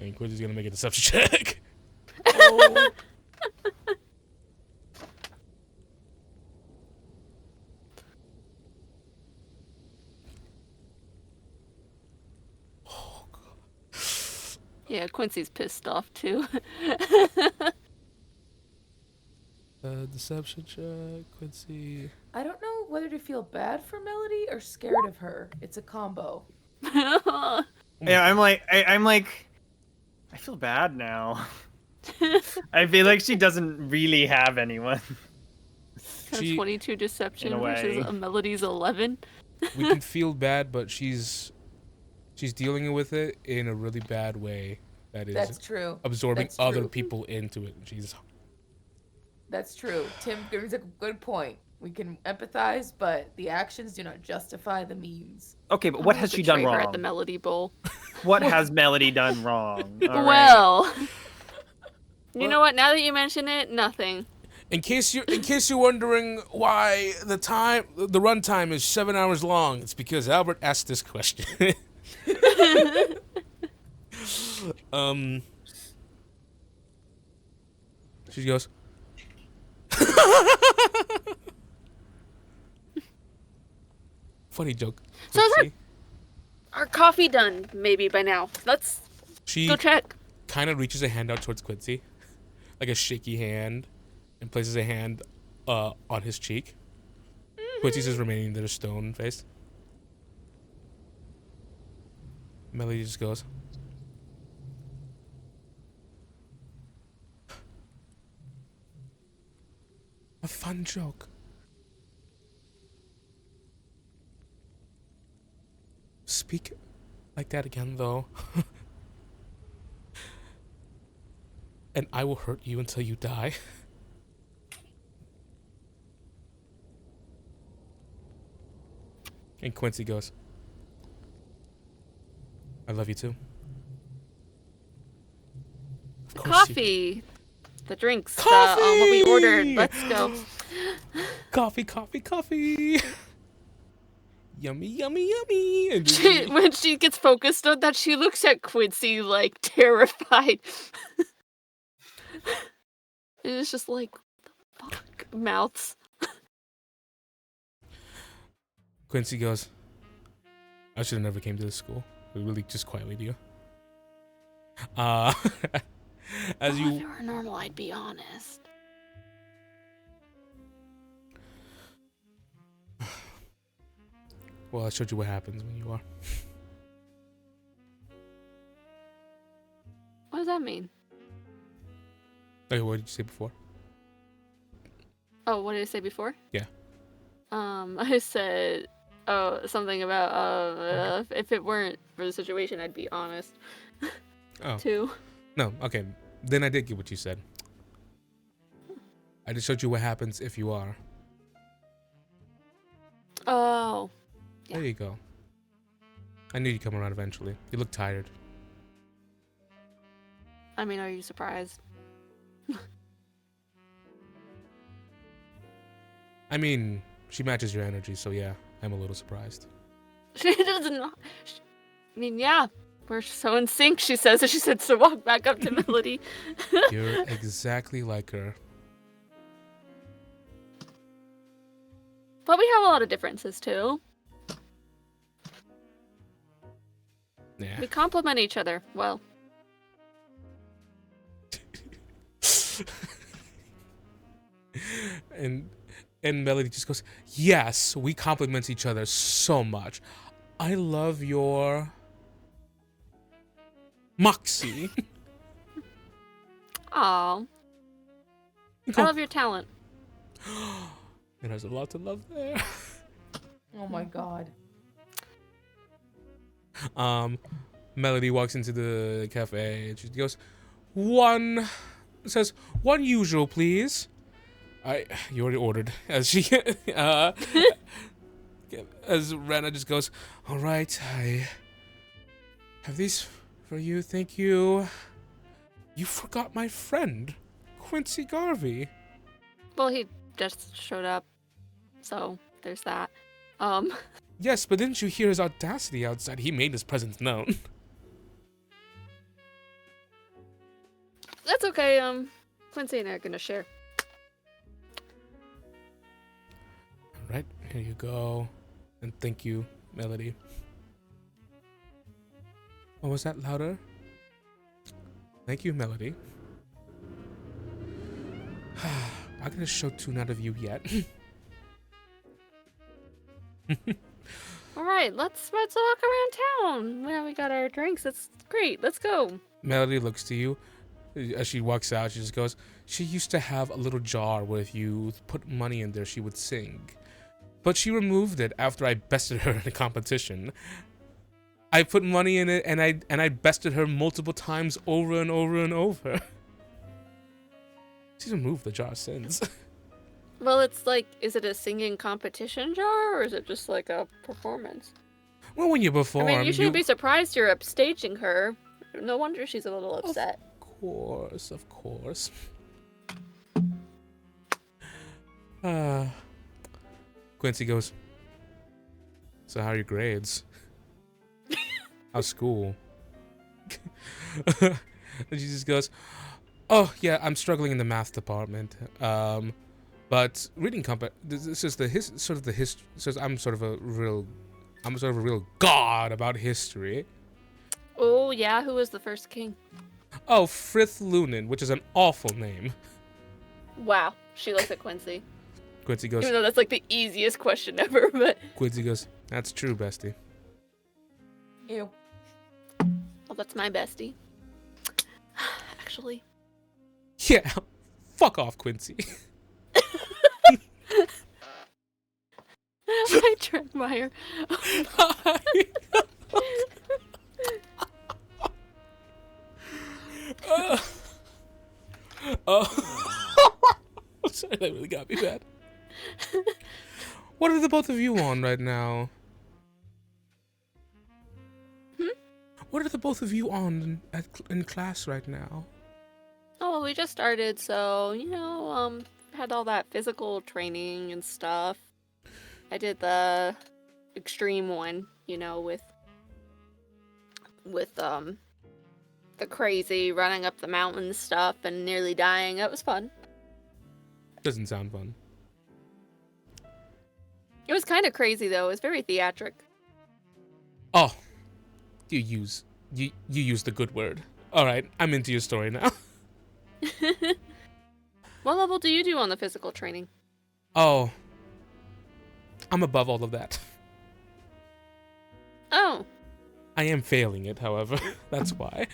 And Quincy's gonna make a deception check. Oh. Yeah, Quincy's pissed off too. Deception check, Quincy. I don't know whether to feel bad for Melody or scared of her. It's a combo. Yeah, I'm like, I feel bad now. I feel like she doesn't really have anyone. She- 22 deception In a way. versus a Melody's 11. We can feel bad, but she's dealing with it in a really bad way. That is That's true. absorbing That's other true. people into it. She's That's true. Tim gives a good point. We can empathize, but the actions do not justify the means. Okay, but what has she done Betray her wrong? At the Melody Bowl. What has Melody done wrong? All right. Well, you know what? Now that you mention it, nothing. in case you're wondering why the run time is 7 hours long. It's because Albert asked this question. She goes. Funny joke. So is Oopsie. Our coffee done, maybe by now. Let's She go check. kind of reaches a hand out towards Quincy, like a shaky hand, and places a hand on his cheek. Quincy's just remaining there, stone faced. Melody just goes. A fun joke. Speak like that again, though. And I will hurt you until you die. And Quincy goes, I love you too. Of course you- Coffee. The drinks. Coffee! What we ordered. Let's go. Coffee, coffee, coffee. Yummy, yummy, yummy. And When she gets focused on that, she looks at Quincy like terrified. And it's just like, fuck, mouths. Quincy goes, I should have never came to this school. We really just quietly do. As If you it were normal, I'd be honest. well, I showed you what happens when you are. What does that mean? Okay, what did you say before? Oh, what did I say before? Yeah. I said, something about, if it weren't for the situation, I'd be honest. Oh. Too. No, okay. Then I did get what you said. I just showed you what happens if you are. Oh. Yeah. There you go. I knew you'd come around eventually. You look tired. I mean, are you surprised? I mean, she matches your energy, so yeah, I'm a little surprised. She doesn't. I mean, yeah. We're so in sync, she says, as she said to walk back up to Melody. You're exactly like her. But we have a lot of differences, too. Yeah. We complement each other well. And Melody just goes, yes, we complement each other so much. I love your moxie. Aw. I love your talent. There's a lot to love there. Oh my god. Melody walks into the cafe and she goes, one usual, please. You already ordered. As she, as Rana just goes, all right, I have these for you, thank you. You forgot my friend, Quincy Garvey. Well, he just showed up. So, there's that. Yes, but didn't you hear his audacity outside? He made his presence known. That's okay. Quincy and I are gonna share. All right, here you go. And thank you, Melody. Oh, was that louder? Thank you, Melody. I'm gonna show tune out of you yet. All right, let's walk around town. Now we got our drinks. That's great. Let's go. Melody looks to you as she walks out. She just goes, she used to have a little jar where if you put money in there, she would sing. But she removed it after I bested her in a competition. I put money in it and I bested her multiple times over and over and over. She's removed the jar since. Well, it's like, is it a singing competition jar or is it just like a performance? Well, when you perform, I mean, you shouldn't be surprised you're upstaging her. No wonder she's a little upset. Of course. Quincy goes, so how are your grades? How's school? And she just goes, oh yeah, I'm struggling in the math department. But reading this is the history. I'm sort of a real god about history. Oh yeah, who was the first king? Oh, Frith Lunan, which is an awful name. Wow, she looks at Quincy. Quincy goes, Even though that's like the easiest question ever, but Quincy goes, that's true, bestie. Ew. well, that's my bestie. Actually. Yeah, fuck off, Quincy. Hi, Tregmeyer. Sorry, that really got me bad. What are the both of you on right now? What are the both of you on in class right now? Oh, well, we just started, so, had all that physical training and stuff. I did the extreme one, with the crazy running up the mountain stuff and nearly dying. It was fun. Doesn't sound fun. It was kind of crazy, though. It was very theatric. Oh, you use the good word. All right, I'm into your story now. What level do you do on the physical training? Oh, I'm above all of that. Oh. I am failing it, however. That's why.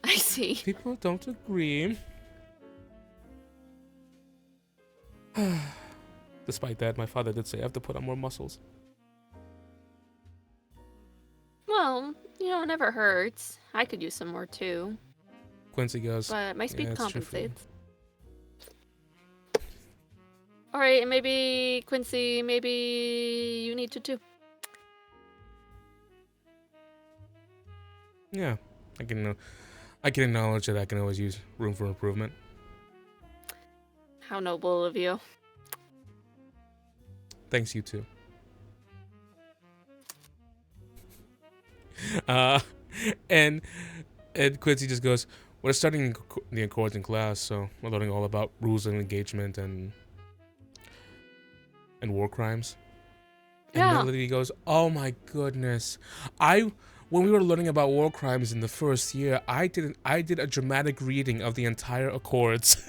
I see. People don't agree. Despite that, my father did say I have to put on more muscles. Well, it never hurts. I could use some more too. Quincy goes, but my speed yeah, compensates. Alright, and maybe, Quincy, maybe you need to too. Yeah, I can acknowledge that I can always use room for improvement. How noble of you. Thanks, you too. And Quincy just goes, we're studying the Accords in class, so we're learning all about rules and engagement and war crimes. And Yeah. Melody goes, oh my goodness. When we were learning about war crimes in the first year, I did a dramatic reading of the entire Accords.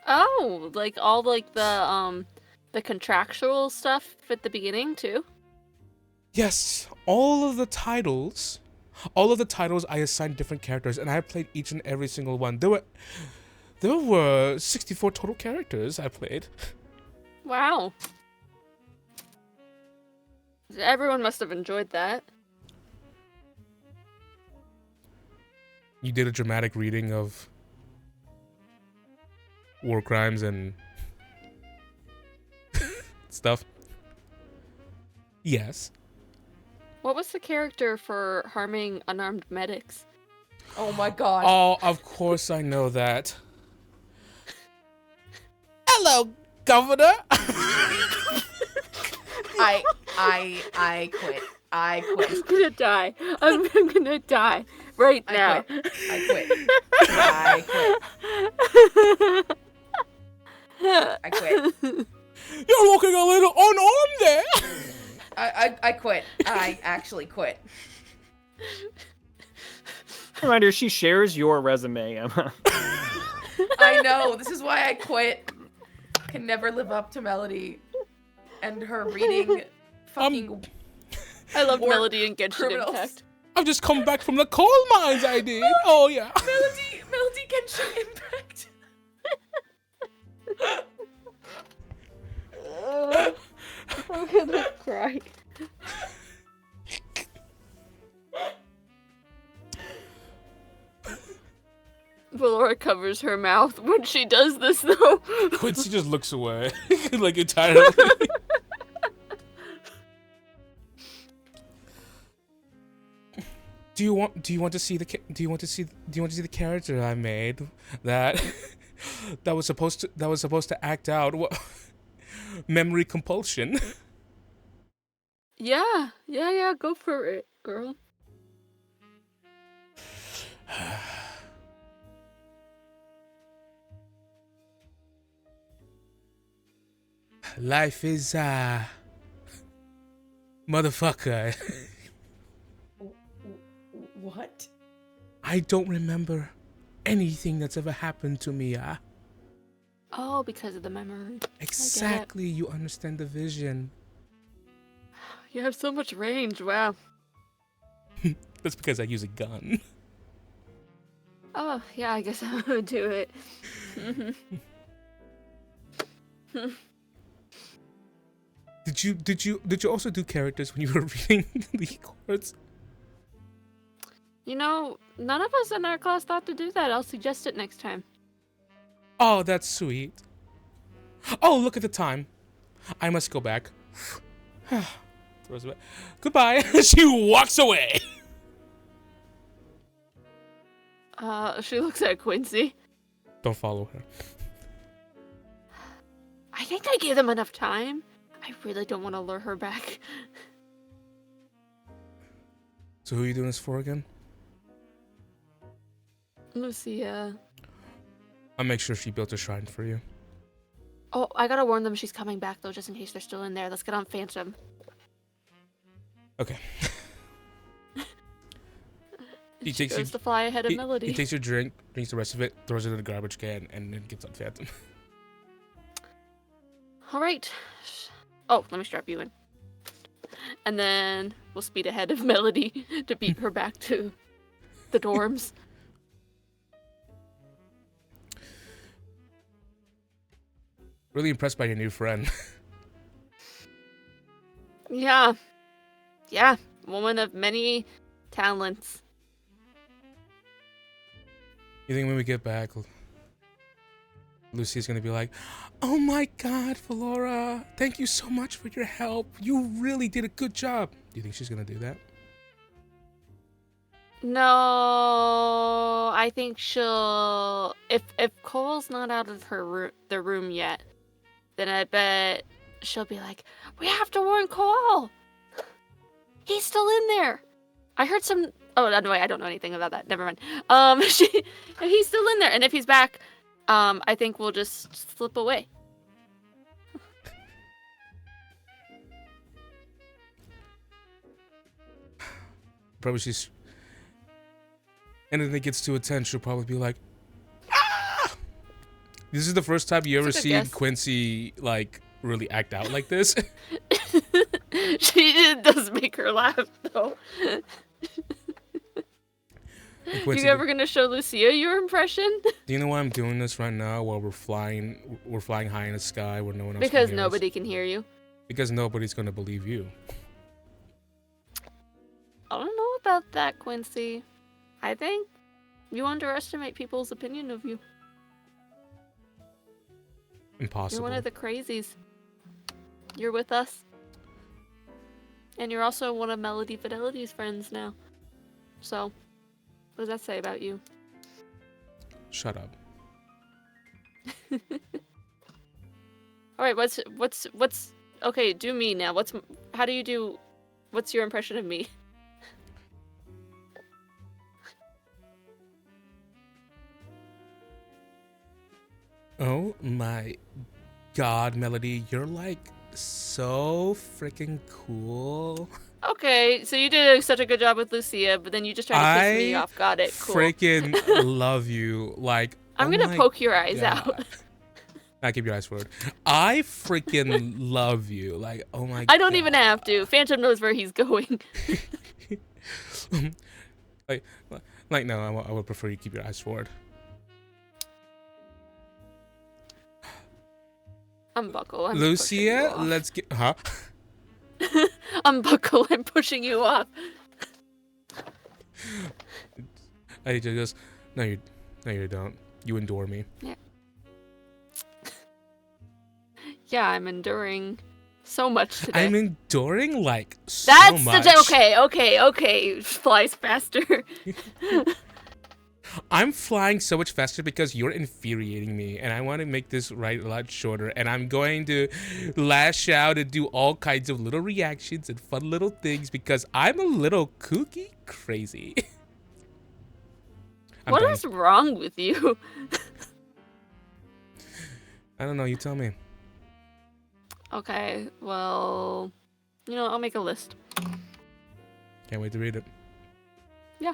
Oh, like all like the contractual stuff at the beginning too? Yes, all of the titles I assigned different characters, and I played each and every single one. There were 64 total characters I played. Wow. Everyone must have enjoyed that. You did a dramatic reading of war crimes and stuff. Yes. What was the character for harming unarmed medics? Oh my god. Oh, of course I know that. Hello, Governor. I quit. I quit. I'm gonna die. I'm gonna die. right I now. quit. I quit. You're looking a little unarmed there. I quit. I actually quit. Reminder, she shares your resume, Emma. I know. This is why I quit. Can never live up to Melody and her reading fucking I love Or Melody and Genshin criminals. Impact. I've just come back from the coal mines. I did. Oh yeah. Melody Genshin Impact. I'm gonna cry. Valora covers her mouth when she does this, though. Quincy just looks away, like entirely. Do you want to see the character I made that was supposed to act out what memory compulsion? Yeah, go for it, girl. Life is motherfucker. What? I don't remember anything that's ever happened to me. Oh, because of the memory. Exactly. You understand the vision. You have so much range. Wow. That's because I use a gun. Oh, yeah, I guess I would do it. Did you also do characters when you were reading the cards? You know, none of us in our class thought to do that. I'll suggest it next time. Oh, that's sweet. Oh, look at the time. I must go back. Throws it back. Goodbye. She walks away. She looks at Quincy. Don't follow her. I think I gave them enough time. I really don't want to lure her back. So who are you doing this for again? Lucia. I'll make sure she built a shrine for you. Oh, I gotta warn them she's coming back, though, just in case they're still in there. Let's get on Phantom. Okay. He She takes goes to fly ahead of Melody. He takes your drink, drinks the rest of it, throws it in the garbage can, and then gets on Phantom. All right. Oh, let me strap you in. And then we'll speed ahead of Melody to beat her back to the dorms. Really impressed by your new friend. Yeah, woman of many talents. You think when we get back, Lucy's gonna be like, "Oh my God, Valora, thank you so much for your help. You really did a good job." Do you think she's gonna do that? No, I think she'll. If Cole's not out of the room yet, then I bet she'll be like, "We have to warn Cole. He's still in there. I heard some." Oh, no, I don't know anything about that. Never mind. He's still in there, and if he's back, I think we'll just slip away. Probably she's. And then it gets to a 10, she'll probably be like, "Ah!" This is the first time you ever That's a good seen guess. Quincy, like, really act out like this. Does make her laugh, though. Quincy, You ever gonna show Lucia your impression? do you know why I'm doing this right now while we're flying high in the sky where no one else Because can hear us? nobody can hear you. Because nobody's gonna believe you. I don't know about that, Quincy. I think you underestimate people's opinion of you. Impossible. You're one of the crazies. You're with us. And you're also one of Melody Fidelity's friends now. So, what does that say about you? Shut up. Alright, what's okay, do me now. What's your impression of me? Oh my God, Melody, you're like so freaking cool. Okay, so you did such a good job with Lucia, but then you just tried to piss me I off. Got it. Cool. freaking love you. Like, I'm oh gonna my poke your eyes God. out. I keep your eyes forward. I freaking love you. Like, oh my I don't God. even have to. Phantom knows where he's going. like, like no, I would prefer you keep your eyes forward. Unbuckle. I'm pushing you Lucia, off. let's get, huh? Unbuckle. I'm pushing you off. I just goes, no, you don't. You endure me. Yeah, I'm enduring so much today. I'm enduring like so That's much. okay. Flies faster. I'm flying so much faster because you're infuriating me, and I want to make this ride a lot shorter, and I'm going to lash out and do all kinds of little reactions and fun little things because I'm a little kooky crazy. What is wrong with you? I don't know, you tell me. Okay, well, I'll make a list. Can't wait to read it. Yeah.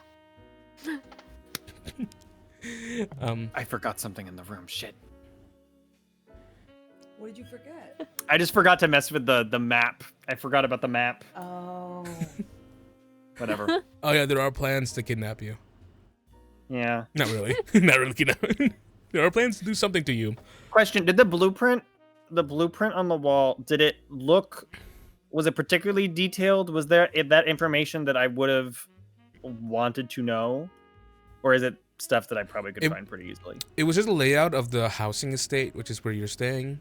I forgot something in the room. Shit. What did you forget? I just forgot to mess with the map. I forgot about the map. Oh. Whatever. Oh yeah, there are plans to kidnap you. Yeah. Not really. Not really kidnap. There are plans to do something to you. Question: did the blueprint on the wall, was it particularly detailed? Was there that information that I would have wanted to know? Or is it stuff that I probably could find pretty easily? It was just a layout of the housing estate, which is where you're staying,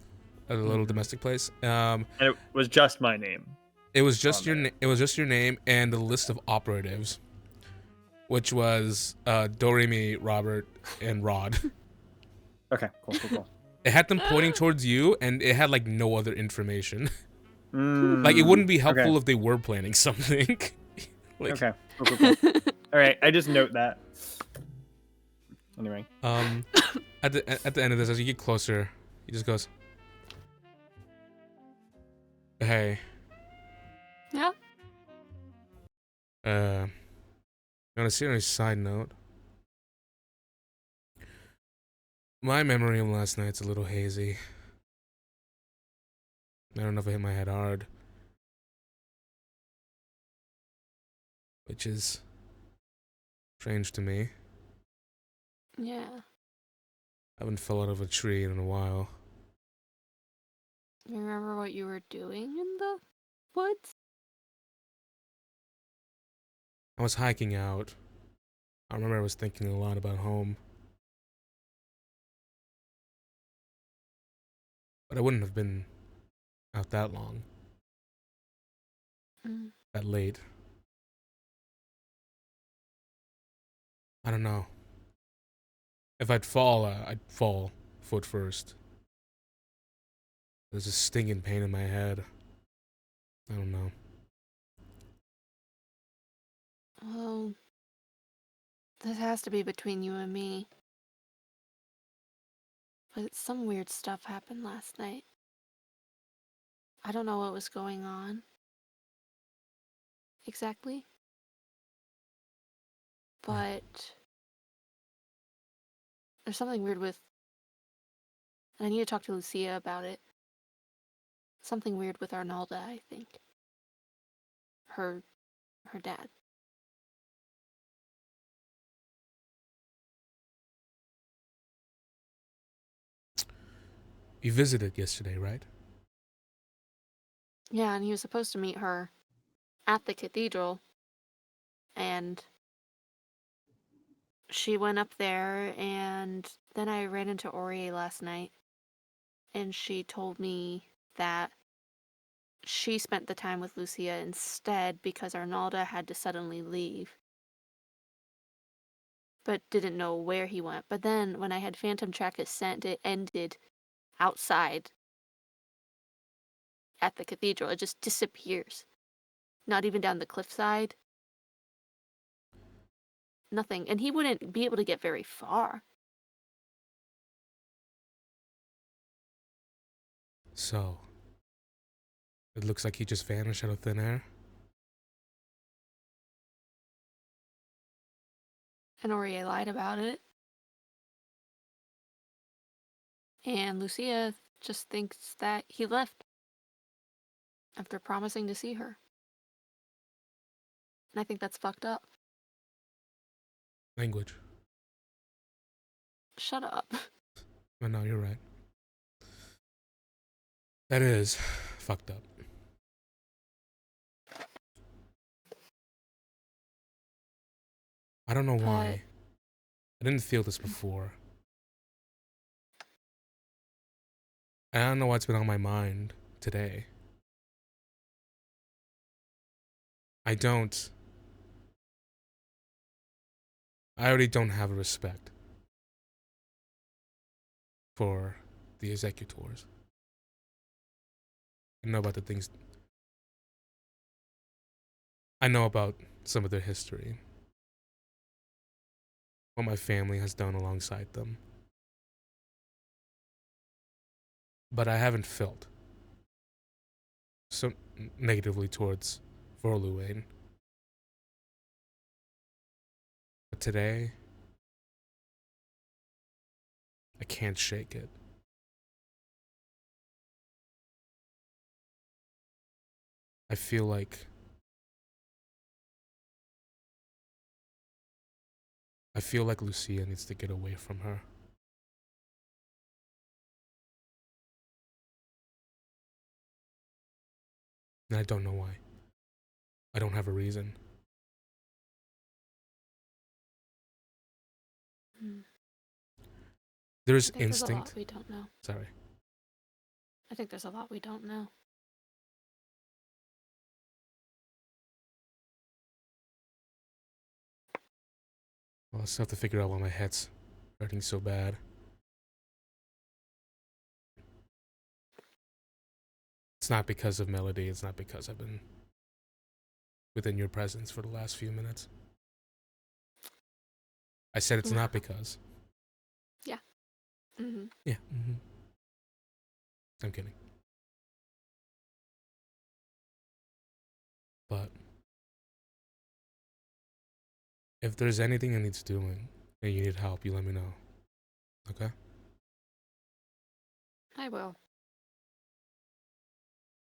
a little domestic place. And it was just my name. It was just your name and the list of operatives, which was Doremi, Robert, and Rod. Okay, cool. It had them pointing towards you, and it had like no other information. Like it wouldn't be helpful if they were planning something. Like, okay, cool. All right, I just note that. Anyway. At the end of this, as you get closer, he just goes, "Hey." Yeah. On a serious side note, my memory of last night's a little hazy. I don't know if I hit my head hard, which is strange to me. Yeah. I haven't fell out of a tree in a while. You remember what you were doing in the woods? I was hiking out. I remember I was thinking a lot about home. But I wouldn't have been out that long. That late. I don't know. If I'd fall foot first. There's a stinging pain in my head. I don't know. Well, this has to be between you and me. But some weird stuff happened last night. I don't know what was going on exactly. But there's something weird with, and I need to talk to Lucia about it. Something weird with Arnalda, I think. Her dad. You visited yesterday, right? Yeah, and he was supposed to meet her at the cathedral. And she went up there, and then I ran into Ori last night. And she told me that she spent the time with Lucia instead because Arnalda had to suddenly leave. But didn't know where he went. But then when I had Phantom track his scent, it ended outside at the cathedral. It just disappears. Not even down the cliffside. Nothing. And he wouldn't be able to get very far. So, it looks like he just vanished out of thin air. And Aurier lied about it. And Lucia just thinks that he left after promising to see her. And I think that's fucked up. Language. Shut up. Oh, no, you're right. That is fucked up. I don't know why. I didn't feel this before. I don't know why it's been on my mind today. I already don't have a respect for the executors. I know about the things. I know about some of their history. What my family has done alongside them. But I haven't felt so negatively towards Vorluwayne. But today, I can't shake it. I feel like Lucia needs to get away from her. And I don't know why. I don't have a reason. There's instinct. There's a lot we don't know. Sorry. I think there's a lot we don't know. Well, I still have to figure out why my head's hurting so bad. It's not because of Melody. It's not because I've been within your presence for the last few minutes. I said it's not because. Yeah. Mm-hmm. Yeah. Mm-hmm. I'm kidding. But if there's anything that needs doing and you need help, you let me know. Okay? I will.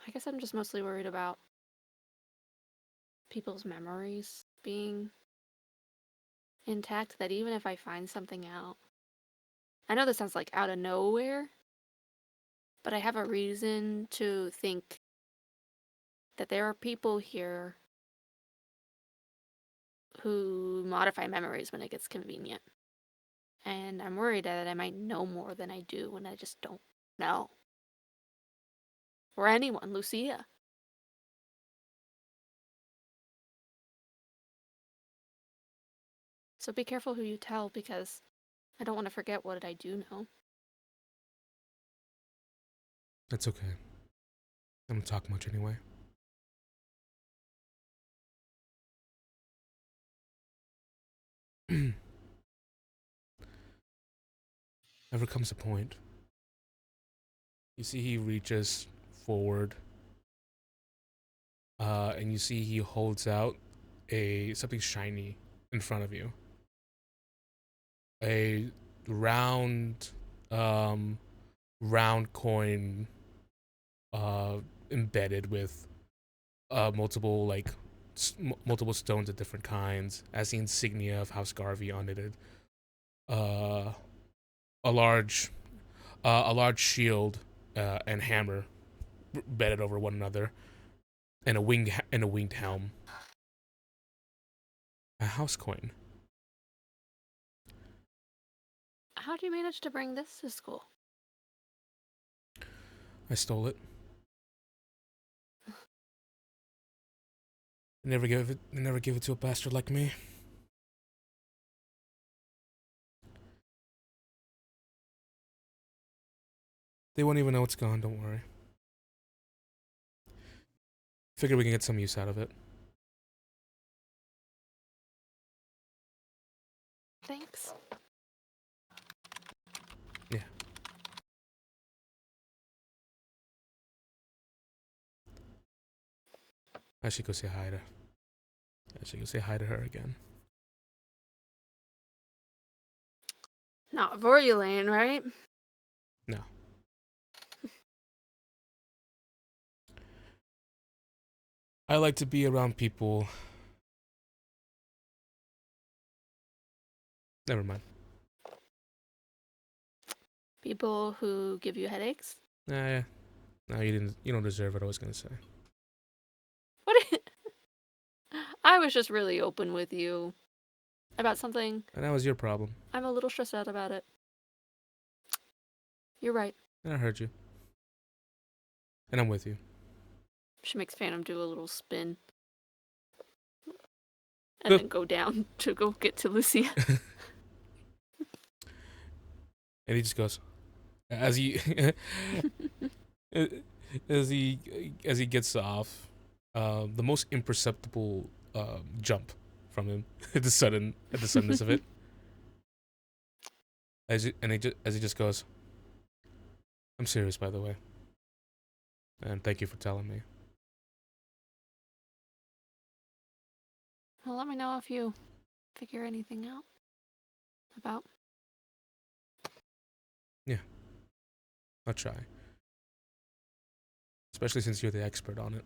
I guess I'm just mostly worried about people's memories being intact, that even if I find something out, I know this sounds like out of nowhere, but I have a reason to think that there are people here who modify memories when it gets convenient. And I'm worried that I might know more than I do when I just don't know. Or anyone, Lucia. So be careful who you tell, because I don't want to forget what I do know. That's okay. I don't talk much anyway. Ever comes a point. You see he reaches forward. And you see he holds out something shiny in front of you. A round coin embedded with multiple multiple stones of different kinds, as the insignia of House Garvey on it. A large shield and hammer bedded over one another, and a winged helm. A house coin. How do you manage to bring this to school? I stole it. Never give it to a bastard like me. They won't even know it's gone, don't worry. Figure we can get some use out of it. Thanks. Yeah. I should go say hi to. I should go say hi to her again. Not Vorulane, right? No. I like to be around people. Never mind. People who give you headaches? Nah, no, you didn't. You don't deserve it. I was gonna say. What? I was just really open with you about something. And that was your problem. I'm a little stressed out about it. You're right. And I heard you. And I'm with you. She makes Phantom do a little spin. And then go down to go get to Lucia. And he just goes, as he as he gets off, the most imperceptible jump from him at the suddenness of it. As he just goes, I'm serious, by the way, and thank you for telling me. Well, let me know if you figure anything out about. Yeah, I'll try. Especially since you're the expert on it.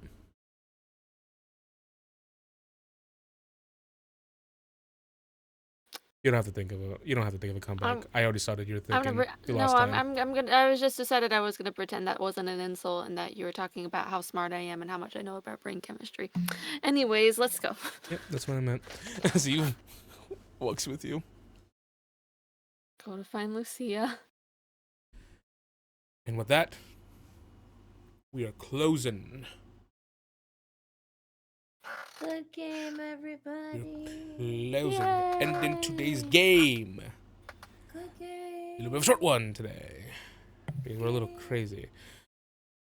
You don't have to think of a comeback. I already saw that you were thinking. I was just decided I was gonna pretend that wasn't an insult and that you were talking about how smart I am and how much I know about brain chemistry. Anyways, let's go. Yep, that's what I meant. As he walks with you. Go to find Lucia. And with that, we are closing. Good game, everybody. Closing. Ending today's game. Good game. A little bit of a short one today. Because we're a little crazy.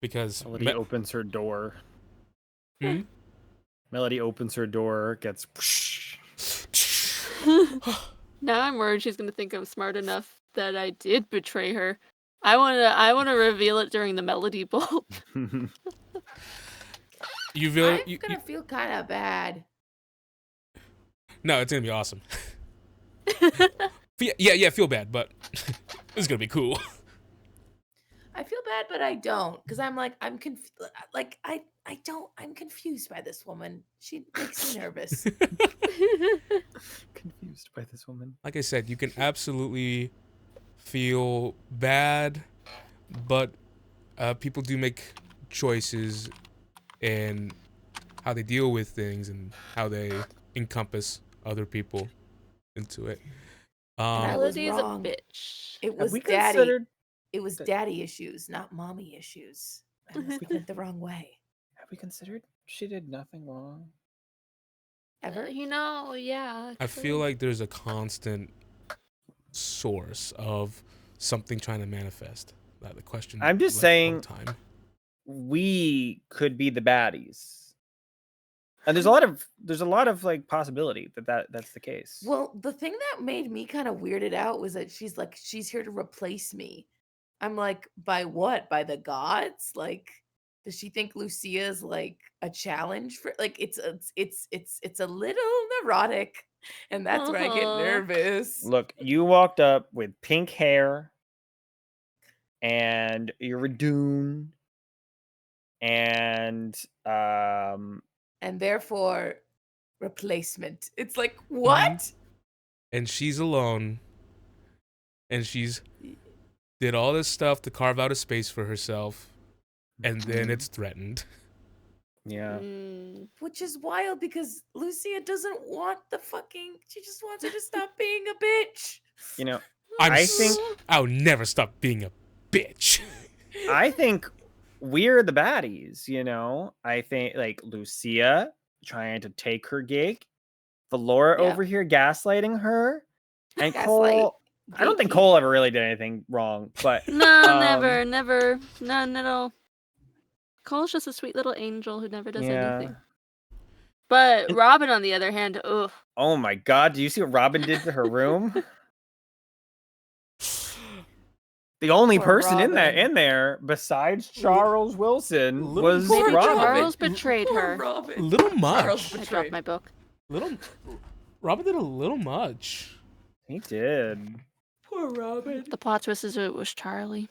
Because Melody opens her door. Hmm? Melody opens her door, gets. Now I'm worried she's gonna think I'm smart enough that I did betray her. I wanna reveal it during the Melody Bolt. I'm gonna feel kind of bad. No, it's gonna be awesome. Yeah, feel bad, but it's gonna be cool. I feel bad, but I don't, because I'm confused by this woman. She makes me nervous. Confused by this woman. Like I said, you can absolutely feel bad, but people do make choices in how they deal with things and how they encompass other people into it. I was Melody is a wrong. bitch. It was we daddy. considered- It was daddy issues, not mommy issues. I was looking it the wrong way. Have we considered she did nothing wrong? Ever? Yeah. I feel like there's a constant source of something trying to manifest. The question. I'm just like, saying- all the time. We could be the baddies. And there's a lot of like possibility that's the case. Well, the thing that made me kind of weirded out was that she's here to replace me. I'm like, by what? By the gods? Like, does she think Lucia is like a challenge for? Like, it's a little neurotic, and that's where I get nervous. Look, you walked up with pink hair, and you're a Dune, and therefore replacement. It's like, what? And she's alone. And she's did all this stuff to carve out a space for herself, and then it's threatened. yeah. Which is wild because Lucia doesn't want she just wants her to stop being a bitch. You know, I think I'll never stop being a bitch. I think we're the baddies, you know? I think like Lucia trying to take her gig, Valora over here gaslighting her, and Cole. I don't think Cole ever really did anything wrong, but No, never, none at all. Cole's just a sweet little angel who never does anything. But Robin, on the other hand, ugh. Oh my god, do you see what Robin did to her room? The only Poor person in Robin. there besides Charles Wilson Little was Maybe Robin. Charles betrayed Poor her. Robin. Little Charles much. I dropped betrayed. my book. Little. Robin did a little much. He did. Poor Robin. The plot twist is it was Charlie.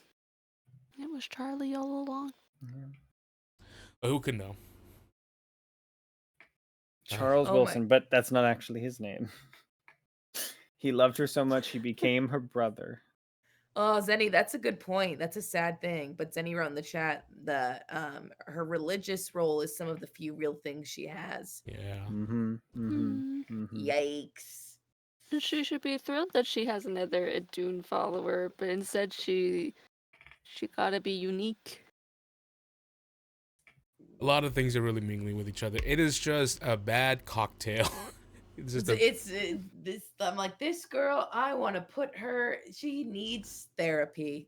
It was Charlie all along. But who can know? Charles Oh my- Wilson, but that's not actually his name. He loved her so much he became her brother. Oh, Zenny, that's a good point. That's a sad thing. But Zenny wrote in the chat that her religious role is some of the few real things she has. Yeah. Mm-hmm. Mm-hmm. Mm-hmm. Yikes. And she should be thrilled that she has another Adune follower, but instead she gotta be unique. A lot of things are really mingling with each other. It is just a bad cocktail. It's just a, It's this. I'm like, this girl. I want to put her. She needs therapy.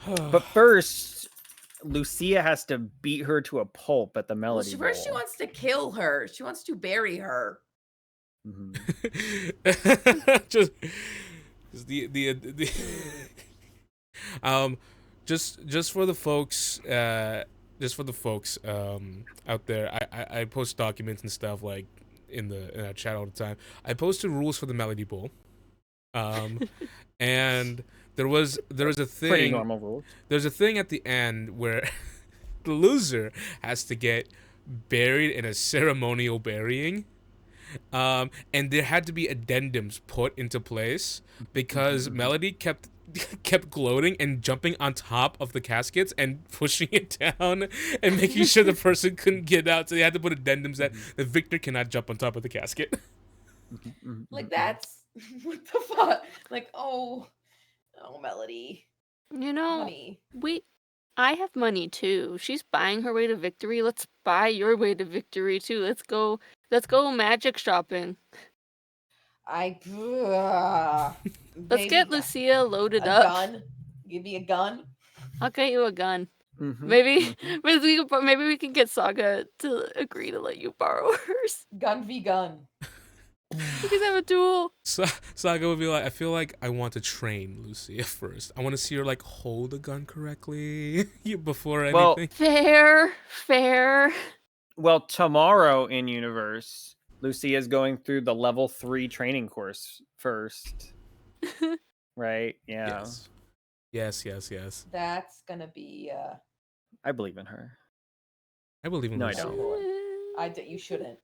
But first, Lucia has to beat her to a pulp at the Well, Melody first she Bowl. wants to kill her. She wants to bury her. Mhm. just the just for the folks out there, I post documents and stuff like in our chat all the time. I posted rules for the Melody Bowl, and there was a thing. Pretty normal rules. There's a thing at the end where the loser has to get buried in a ceremonial burying. And there had to be addendums put into place because Melody kept gloating and jumping on top of the caskets and pushing it down and making sure the person couldn't get out. So they had to put addendums that the victor cannot jump on top of the casket. Like that's what the fuck. Like oh, Melody, You know, honey. I have money too. She's buying her way to victory. Let's buy your way to victory too. Let's go magic shopping. Let's get Lucia loaded a up. gun. Give me a gun. I'll get you a gun. Mhm. Maybe we can get Saga to agree to let you borrow hers. Gun v gun. You can have a duel. Saga would be like, I feel like I want to train Lucia first. I want to see her like hold a gun correctly before anything. Well- Fair. Well, tomorrow in universe, Lucia's going through the level 3 training course first. Right? Yeah. Yes. That's gonna be. I believe in her. I believe in No, I Lucia. don't. You shouldn't.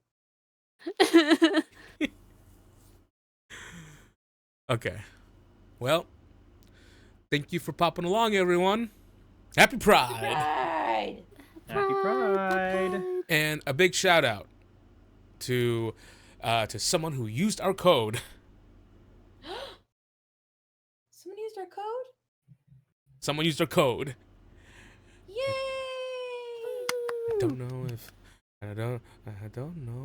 Okay. Well, thank you for popping along, everyone. Happy Pride! Right. Happy Pride. And a big shout out to someone who used our code. Someone used our code. Someone used our code. Yay! I don't know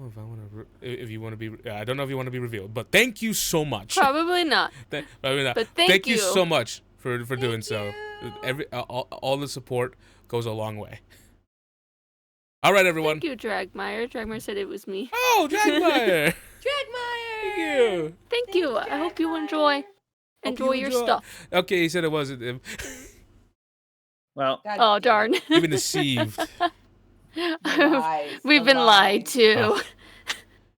if I want to. If you want to be, I don't know if you want to be revealed. But thank you so much. Probably not. Probably not. But thank you you. so much for doing so. All the support goes a long way. All right, everyone. Thank you, Dragmire. Dragmire said it was me. Oh, Dragmire. Dragmire. Thank you. Thank you. I hope you enjoy your stuff. Okay, he said it wasn't him. Well, God Oh damn darn. it. You've been deceived. Lies, We've the been lied lies. to. Oh.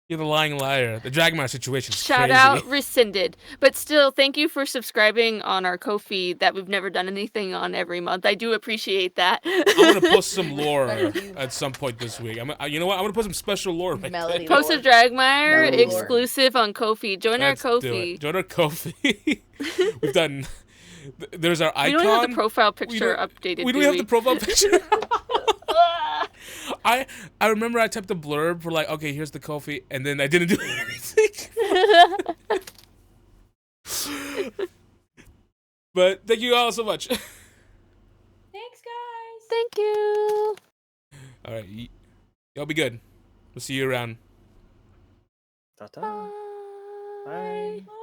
You're the lying liar. The Dragmire situation is Shout crazy. out rescinded. But still, thank you for subscribing on our Ko-fi that we've never done anything on every month. I do appreciate that. I'm gonna post some lore Thank you. at some point this week. You know what? I'm gonna put some special lore right Melody there. Post a lore. Dragmire Melody lore. exclusive on Ko-fi. Join Let's our do Ko-fi. it. Join our Ko-fi. We've done. There's our icon. We don't have the profile We picture don't- updated. We do don't have the profile picture. Ah! I remember I typed a blurb for like, okay, here's the Ko-fi, and then I didn't do anything. But thank you all so much. Thanks, guys. Thank you. All right, y'all be good. We'll see you around. ta-ta. Bye. Bye. Bye.